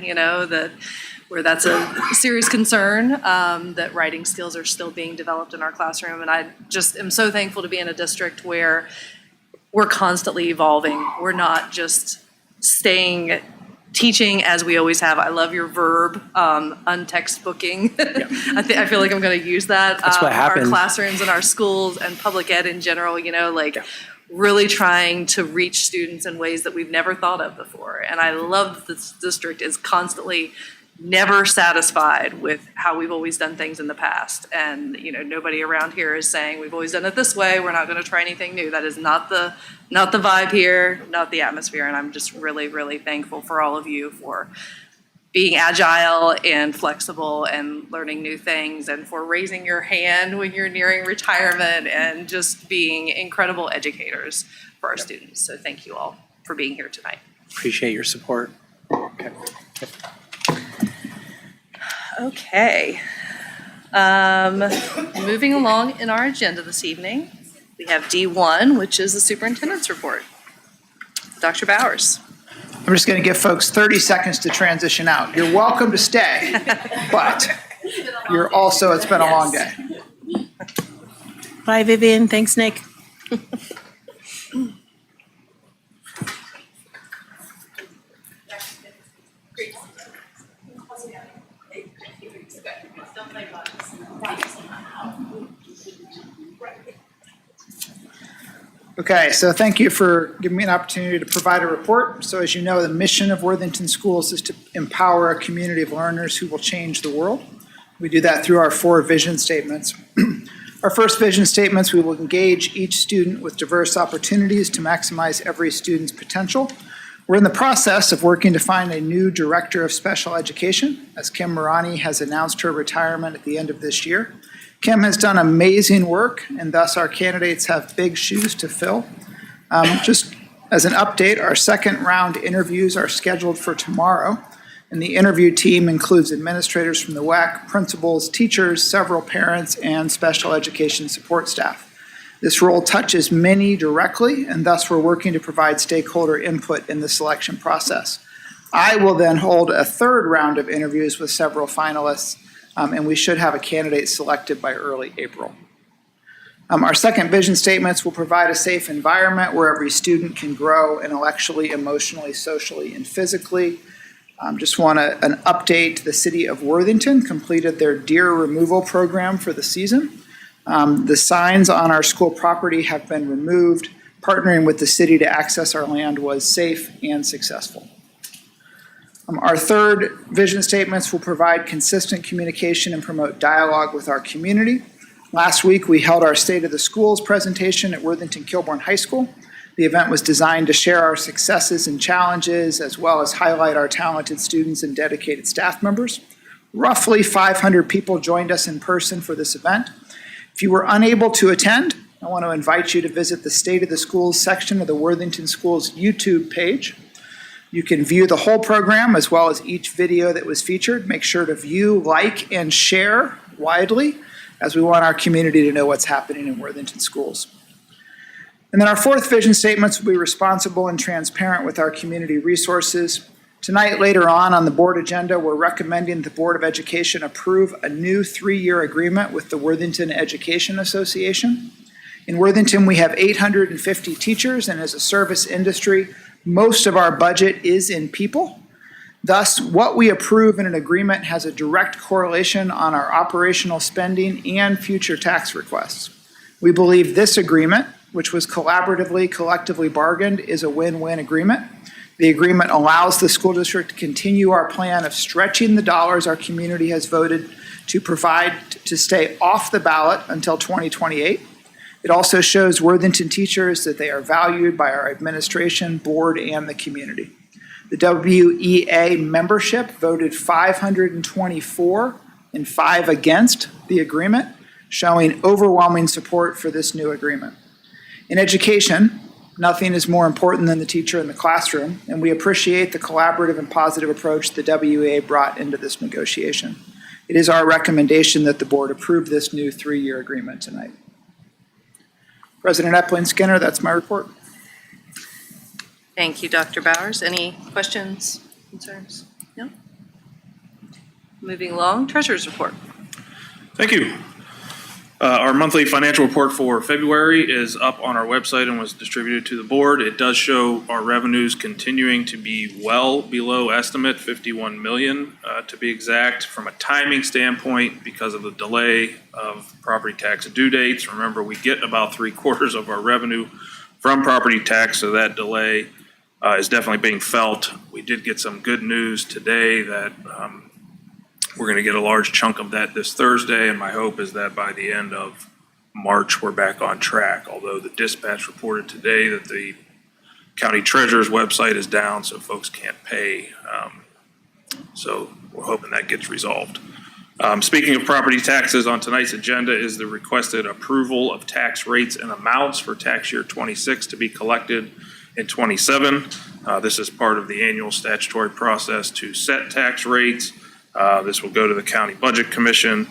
where that's a serious concern, that writing skills are still being developed in our classroom. And I just am so thankful to be in a district where we're constantly evolving. We're not just staying teaching as we always have. I love your verb, untextbooking. I feel like I'm going to use that. That's what happened. Our classrooms and our schools and public ed in general, really trying to reach students in ways that we've never thought of before. And I love this district is constantly never satisfied with how we've always done things in the past. And, nobody around here is saying we've always done it this way. We're not going to try anything new. That is not the vibe here, not the atmosphere. And I'm just really, really thankful for all of you for being agile and flexible and learning new things, and for raising your hand when you're nearing retirement, and just being incredible educators for our students. So thank you all for being here tonight. Appreciate your support. Okay. Okay. Moving along in our agenda this evening, we have D1, which is the superintendent's report. Dr. Bowers. I'm just going to give folks 30 seconds to transition out. You're welcome to stay, but it's been a long day. Bye, Vivian. Thanks, Nick. Okay, so thank you for giving me an opportunity to provide a report. So as you know, the mission of Worthington Schools is to empower a community of learners who will change the world. We do that through our 4 vision statements. Our first vision statements, we will engage each student with diverse opportunities to maximize every student's potential. We're in the process of working to find a new director of special education, as Kim Marani has announced her retirement at the end of this year. Kim has done amazing work, and thus our candidates have big shoes to fill. Just as an update, our second round interviews are scheduled for tomorrow, and the interview team includes administrators from the WEC, principals, teachers, several parents, and special education support staff. This role touches many directly, and thus we're working to provide stakeholder input in the selection process. I will then hold a third round of interviews with several finalists, and we should have a candidate selected by early April. Our second vision statements will provide a safe environment where every student can grow intellectually, emotionally, socially, and physically. Just want an update. The city of Worthington completed their deer removal program for the season. The signs on our school property have been removed. Partnering with the city to access our land was safe and successful. Our third vision statements will provide consistent communication and promote dialogue with our community. Last week, we held our State of the Schools presentation at Worthington-Kilbourne High School. The event was designed to share our successes and challenges, as well as highlight our talented students and dedicated staff members. Roughly 500 people joined us in person for this event. If you were unable to attend, I want to invite you to visit the State of the Schools section of the Worthington Schools YouTube page. You can view the whole program as well as each video that was featured. Make sure to view, like, and share widely, as we want our community to know what's happening in Worthington Schools. And then our fourth vision statements will be responsible and transparent with our community resources. Tonight, later on the board agenda, we're recommending the Board of Education approve a new 3-year agreement with the Worthington Education Association. In Worthington, we have 850 teachers, and as a service industry, most of our budget is in people. Thus, what we approve in an agreement has a direct correlation on our operational spending and future tax requests. We believe this agreement, which was collectively bargained, is a win-win agreement. The agreement allows the school district to continue our plan of stretching the dollars our community has voted to provide to stay off the ballot until 2028. It also shows Worthington teachers that they are valued by our administration, board, and the community. The WEA membership voted 524 and 5 against the agreement, showing overwhelming support for this new agreement. In education, nothing is more important than the teacher in the classroom, and we appreciate the collaborative and positive approach the WEA brought into this negotiation. It is our recommendation that the board approve this new 3-year agreement tonight. President Epling-Skinner, that's my report. Thank you, Dr. Bowers. Any questions, concerns? No? Moving along, Treasurer's report. Thank you. Our monthly financial report for February is up on our website and was distributed to the board. It does show our revenues continuing to be well below estimate, 51 million to be exact. From a timing standpoint, because of the delay of property tax due dates, remember we get about 3/4 of our revenue from property tax, so that delay is definitely being felt. We did get some good news today that we're going to get a large chunk of that this Thursday, and my hope is that by the end of March, we're back on track, although the dispatch reported today that the county treasurer's website is down, so folks can't pay. So we're hoping that gets resolved. Speaking of property taxes, on tonight's agenda is the requested approval of tax rates and amounts for tax year 26 to be collected in 27. This is part of the annual statutory process to set tax rates. This will go to the County Budget Commission.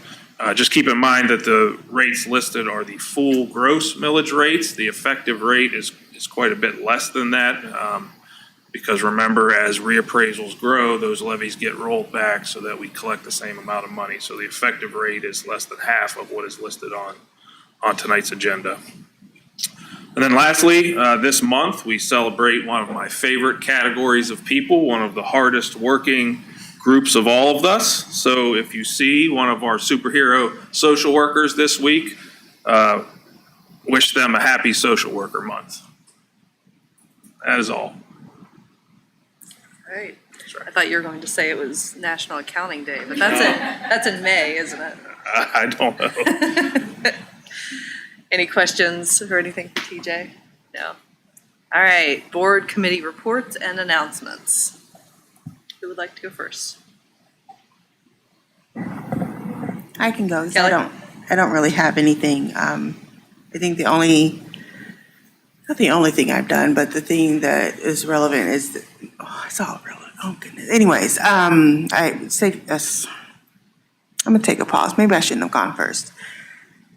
Just keep in mind that the rates listed are the full gross millage rates. The effective rate is quite a bit less than that because remember, as reappraisals grow, those levies get rolled back so that we collect the same amount of money. So the effective rate is less than half of what is listed on tonight's agenda. And then lastly, this month, we celebrate one of my favorite categories of people, one of the hardest working groups of all of us. So if you see one of our superhero social workers this week, wish them a happy social worker month. That is all. Great. I thought you were going to say it was National Accounting Day, but that's in May, isn't it? I don't know. Any questions or anything for TJ? No. All right, board committee reports and announcements. Who would like to go first? I can go. 'Cause Kelly? I don't really have anything. I think not the only thing I've done, but the thing that is relevant is that, it's all relevant. Oh goodness. Anyways, I'm gonna take a pause. Maybe I shouldn't have gone first.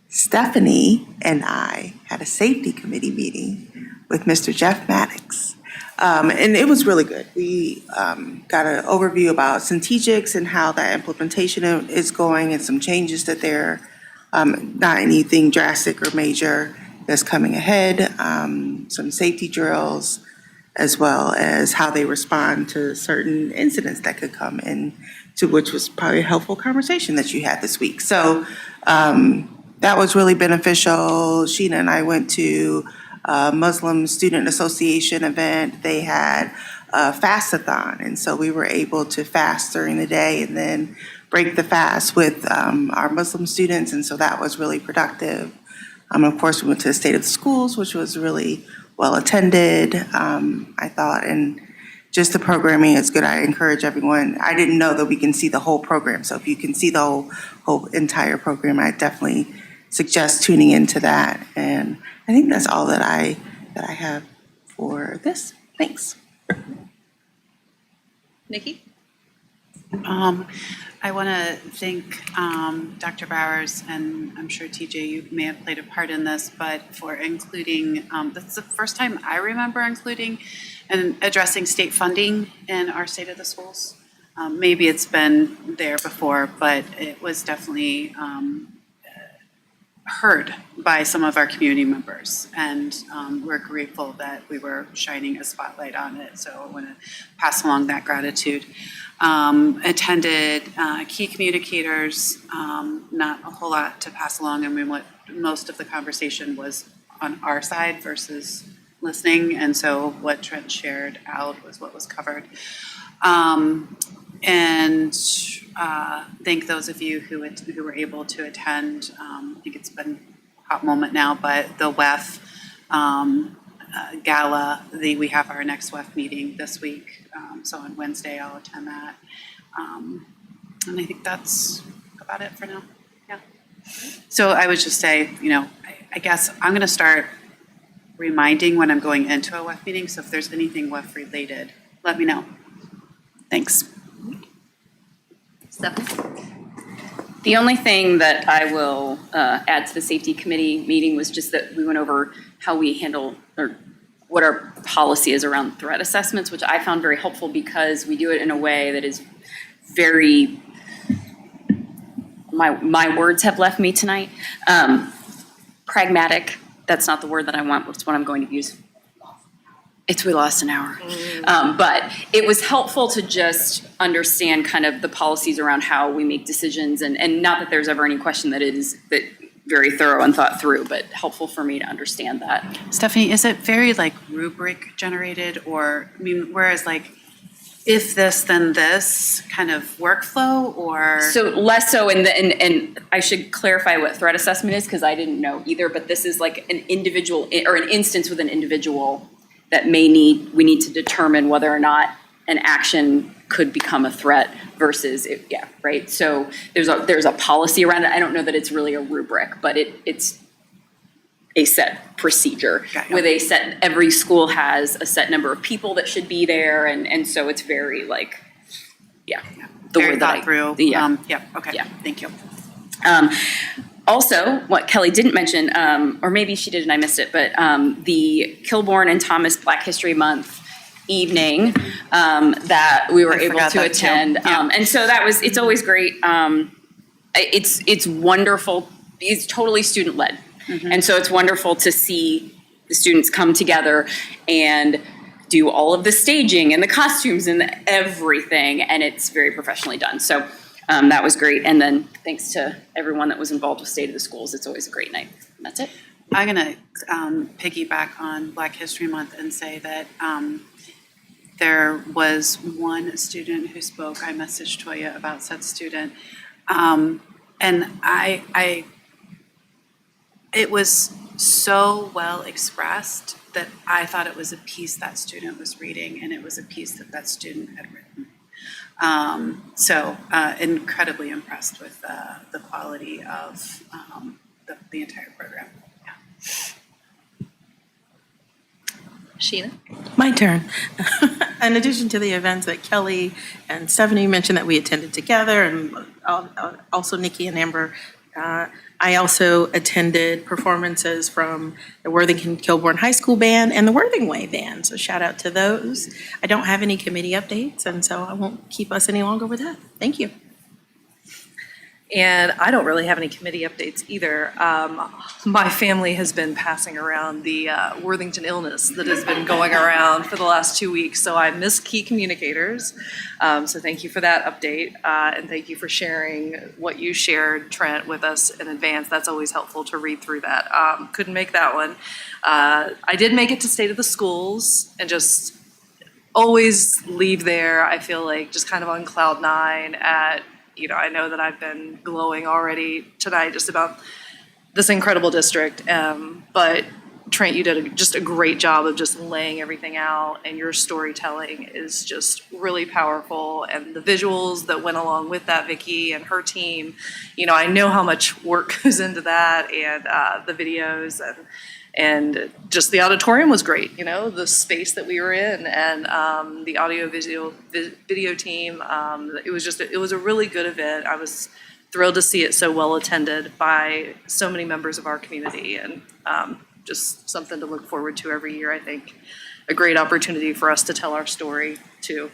Stephanie and I had a safety committee meeting with Mr. Jeff Maddox. And it was really good. We got an overview about Centegix and how that implementation is going and some changes that they're, not anything drastic or major that's coming ahead, some safety drills, as well as how they respond to certain incidents that could come in, to which was probably a helpful conversation that you had this week. So that was really beneficial. Sheena and I went to Muslim Student Association event. They had a fast-a-thon, and so we were able to fast during the day and then break the fast with our Muslim students, and so that was really productive. Of course, we went to the State of the Schools, which was really well attended, I thought, and just the programming is good. I encourage everyone. I didn't know that we can see the whole program, so if you can see the whole entire program, I definitely suggest tuning into that. And I think that's all that I have for this. Thanks. Nikki? I want to thank Dr. Bowers, and I'm sure TJ, you may have played a part in this, but for including, that's the first time I remember including and addressing state funding in our State of the Schools. Maybe it's been there before, but it was definitely heard by some of our community members, and we're grateful that we were shining a spotlight on it, so I want to pass along that gratitude. Attended key communicators, not a whole lot to pass along. I mean, what most of the conversation was on our side versus listening, and so what Trent shared out was what was covered. And thank those of you who were able to attend. I think it's been a hot moment now, but the WEF gala, we have our next WEF meeting this week. So on Wednesday, I'll attend that. And I think that's about it for now. Yeah. So I would just say, I guess I'm going to start reminding when I'm going into a WEF meeting. So if there's anything WEF related, let me know. Thanks. Stephanie? The only thing that I will add to the safety committee meeting was just that we went over how we handle or what our policy is around threat assessments, which I found very helpful because we do it in a way that is very my words have left me tonight. Pragmatic, that's not the word that I want, it's what I'm going to use. We lost an hour. But it was helpful to just understand kind of the policies around how we make decisions, and not that there's ever any question that it is that very thorough and thought through, but helpful for me to understand that. Stephanie, is it very like rubric generated, or, I mean, whereas like, if this, then this kind of workflow, or? So less so, and I should clarify what threat assessment is, because I didn't know either, but this is like an individual, or an instance with an individual that we need to determine whether or not an action could become a threat versus, right? So there's a policy around it. I don't know that it's really a rubric, but it's a set procedure with every school has a set number of people that should be there. And so it's very like, the Very word that thought through. Okay, thank you. Also, what Kelly didn't mention, or maybe she did and I missed it, but the Kilbourne and Thomas Black History Month evening that we were able forgot to that too. attend. And so it's always great. It's wonderful. It's totally student-led. And so it's wonderful to see the students come together and do all of the staging and the costumes and everything, and it's very professionally done. So that was great. And then thanks to everyone that was involved with State of the Schools. It's always a great night. And that's it. I'm going to piggyback on Black History Month and say that there was one student who spoke. I messaged Toya about said student. And it was so well expressed that I thought it was a piece that student was reading, and it was a piece that student had written. So incredibly impressed with the quality of the entire program. Sheena? My turn. In addition to the events that Kelly and Stephanie mentioned that we attended together, and also Nikki and Amber, I also attended performances from the Worthington Kilbourne High School Band and the Worthing Way Band. So shout out to those. I don't have any committee updates, and so I won't keep us any longer with that. Thank you. And I don't really have any committee updates either. My family has been passing around the Worthington illness that has been going around for the last 2 weeks, so I miss key communicators. So thank you for that update, and thank you for sharing what you shared, Trent, with us in advance. That's always helpful to read through that. Couldn't make that one. I did make it to State of the Schools, and just always leave there, I feel like, just kind of on cloud nine at, I know that I've been glowing already tonight just about this incredible district, but Trent, you did just a great job of just laying everything out, and your storytelling is just really powerful, and the visuals that went along with that, Vicki and her team, I know how much work goes into that, and the videos, and just the auditorium was great, the space that we were in, and the audio video team. It was a really good event. I was thrilled to see it so well attended by so many members of our community, and just something to look forward to every year. I think a great opportunity for us to tell our story to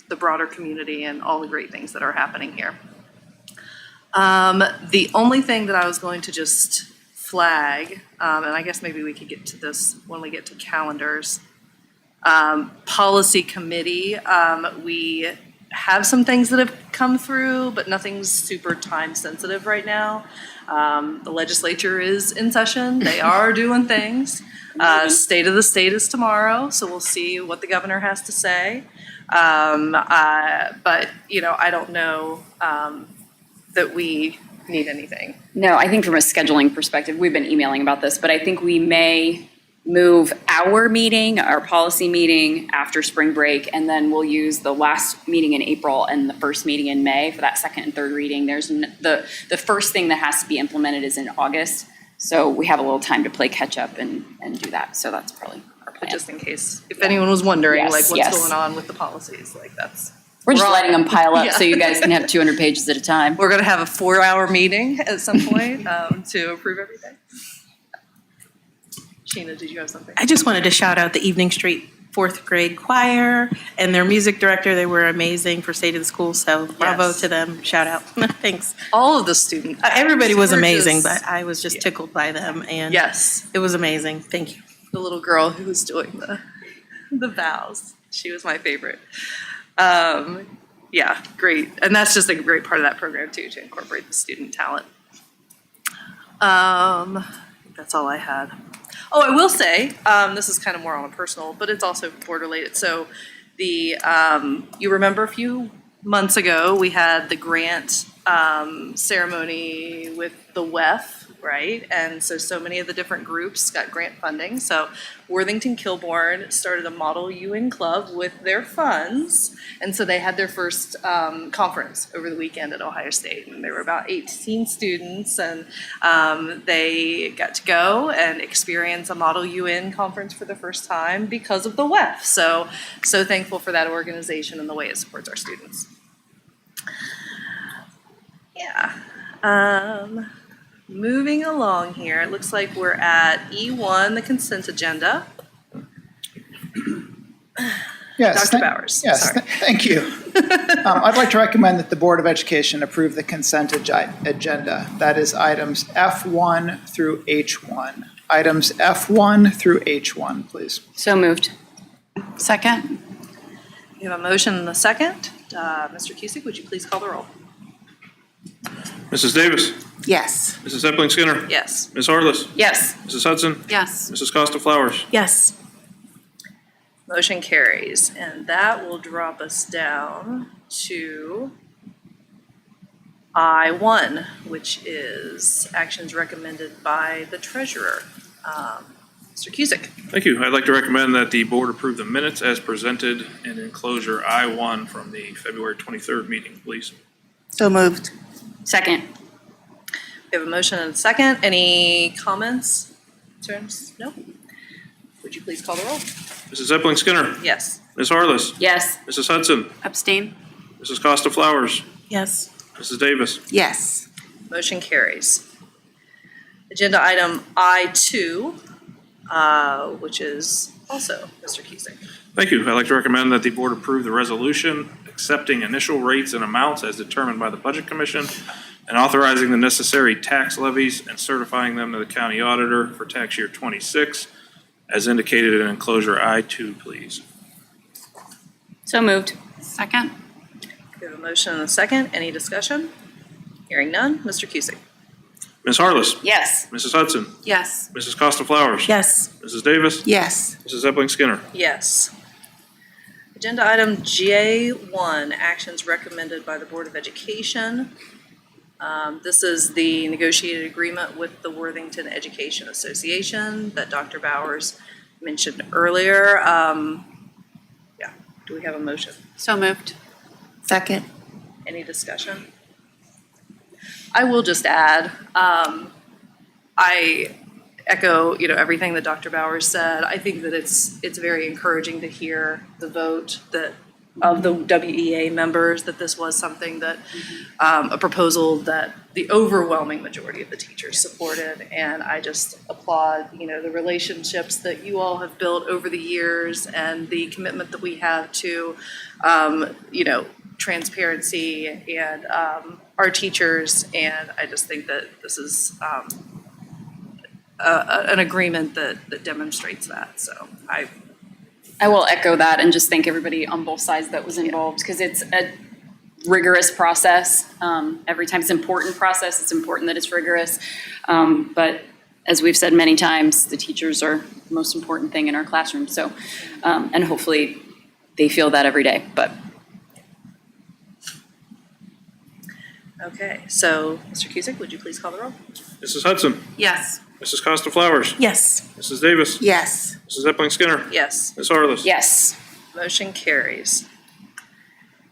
the broader community and all the great things that are happening here. The only thing that I was going to just flag, and I guess maybe we could get to this when we get to calendars. Policy committee, we have some things that have come through, but nothing's super time sensitive right now. The legislature is in session. They are doing things. State of the state is tomorrow, so we'll see what the governor has to say. But, I don't know that we need anything. No, I think from a scheduling perspective, we've been emailing about this, but I think we may move our policy meeting after spring break, and then we'll use the last meeting in April and the first meeting in May for that second and third reading. There's the first thing that has to be implemented is in August, so we have a little time to play catch up and do that. So that's probably our plan. But just in case, if anyone was wondering, Yes, what's yes. going on with the policies, We're just letting them pile up Yeah. so you guys can have 200 pages at a time. We're going to have a 4-hour meeting at some point to approve everything. Sheena, did you have something? I just wanted to shout out the Evening Street fourth grade choir, and their music director. They were amazing for State of the School, so bravo Yes. to them. Shout out. Thanks. All of the students. Everybody was were amazing, just- but I was just tickled by them, and Yes, it was amazing. Thank you. the little girl who was doing the vows. She was my favorite. Yeah, great. And that's just a great part of that program too, to incorporate the student talent. I think that's all I had. Oh, I will say, this is kind of more on a personal, but it's also board related. So the, you remember a few months ago, we had the grant ceremony with the WEF, right? And so many of the different groups got grant funding. So Worthington Kilbourne started a Model UN Club with their funds. And so they had their first conference over the weekend at Ohio State. And there were about 18 students, and they got to go and experience a Model UN conference for the first time because of the WEF. So thankful for that organization and the way it supports our students. Yeah. Moving along here, it looks like we're at E1, the consent agenda. Yes. Dr. Bowers. Yes, Sorry. thank you. I'd like to recommend that the Board of Education approve the consent agenda. That is items F1 through H1. Items F1 through H1, please. So moved. Second? You have a motion and a second. Mr. Cusick, would you please call the roll? Mrs. Davis, Yes. Mrs. Epling Skinner, Yes. Ms. Harless, Yes. Mrs. Hudson, Yes. Mrs. Costa Flowers. Yes. Motion carries, and that will drop us down to I1, which is actions recommended by the treasurer. Mr. Cusick. Thank you. I'd like to recommend that the board approve the minutes as presented in enclosure I1 from the February 23rd meeting, please. So moved. Second. We have a motion and a second. Any comments, concerns? No? Would you please call the roll? Mrs. Epling Skinner, Yes. Ms. Harless, Yes. Mrs. Hudson, Abstain? Mrs. Costa Flowers, Yes. Mrs. Davis. Yes. Motion carries. Agenda item I2, which is also Mr. Cusick. Thank you. I'd like to recommend that the board approve the resolution accepting initial rates and amounts as determined by the Budget Commission and authorizing the necessary tax levies and certifying them to the county auditor for tax year 26 as indicated in enclosure I2, please. So moved. Second? We have a motion and a second. Any discussion? Hearing none. Mr. Cusick. Ms. Harless, Yes. Mrs. Hudson, Yes. Mrs. Costa Flowers. Yes. Mrs. Davis. Yes. Mrs. Epling Skinner. Yes. Agenda item J1, actions recommended by the Board of Education. This is the negotiated agreement with the Worthington Education Association that Dr. Bowers mentioned earlier. Yeah, do we have a motion? So moved. Second. Any discussion? I will just add, I echo, everything that Dr. Bowers said. I think that it's very encouraging to hear the vote of the WEA members, that this was something that, a proposal that the overwhelming majority of the teachers supported. And I just applaud, the relationships that you all have built over the years and the commitment that we have to, transparency and our teachers. And I just think that this is an agreement that demonstrates that. So I will echo that and just thank everybody on both sides that was involved, because it's a rigorous process. Every time it's an important process, it's important that it's rigorous. But as we've said many times, the teachers are the most important thing in our classroom. So, and hopefully they feel that every day, but. Okay, so Mr. Cusick, would you please call the roll? Mrs. Hudson, Yes. Mrs. Costa Flowers, Yes. Mrs. Davis. Yes. Mrs. Epling Skinner. Yes. Ms. Harless. Yes. Motion carries.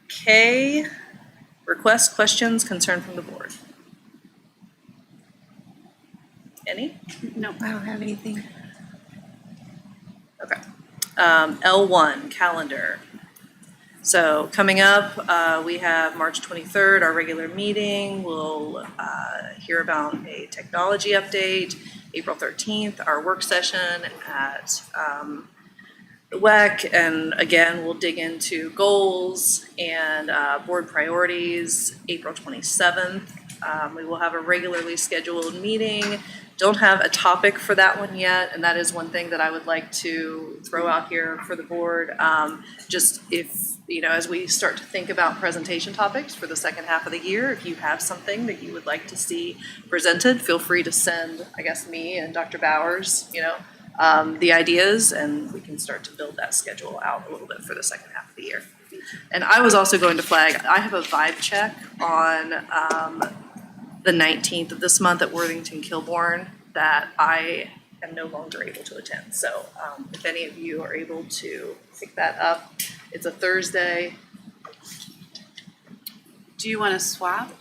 K, request questions, concern from the board. Any? No. I don't have anything. Okay. L1, calendar. So coming up, we have March 23rd, our regular meeting. We'll hear about a technology update. April 13th, our work session at the WEC, and again, we'll dig into goals and board priorities April 27th. We will have a regularly scheduled meeting. Don't have a topic for that one yet, and that is one thing that I would like to throw out here for the board. Just if, as we start to think about presentation topics for the second half of the year, if you have something that you would like to see presented, feel free to send, I guess, me and Dr. Bowers, the ideas, and we can start to build that schedule out a little bit for the second half of the year. And I was also going to flag, I have a vibe check on the 19th of this month at Worthington Kilbourne that I am no longer able to attend. So if any of you are able to pick that up, it's a Thursday. Do you want to swap?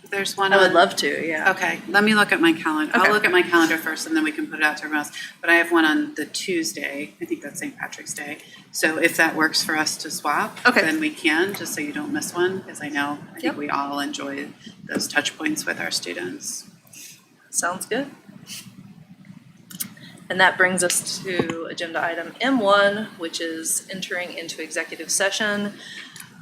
There's one I would on- love to, yeah. Okay, let me look at my calendar. Okay. I'll look at my calendar first and then we can put it out to everyone else. But I have one on the Tuesday. I think that's St. Patrick's Day. So if that works for us to swap, Okay. then we can, just so you don't miss one, because I think Yep. we all enjoy those touch points with our students. Sounds good. And that brings us to agenda item M1, which is entering into executive session.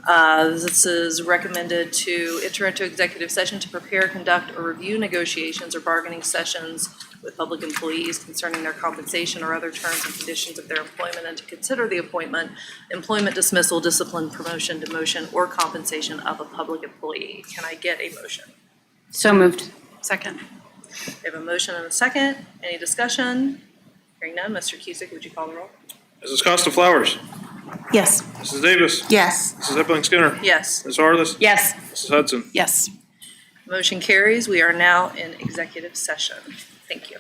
This is recommended to enter into executive session to prepare, conduct, or review negotiations or bargaining sessions with public employees concerning their compensation or other terms and conditions of their employment, and to consider the appointment, employment dismissal, discipline, promotion, demotion, or compensation of a public employee. Can I get a motion? So moved. Second. We have a motion and a second. Any discussion? Hearing none, Mr. Cusick, would you call the roll? Mrs. Costa Flowers. Yes. Mrs. Davis. Yes. Mrs. Epling Skinner. Yes. Ms. Harless. Yes. Mrs. Hudson. Yes. Motion carries. We are now in executive session. Thank you.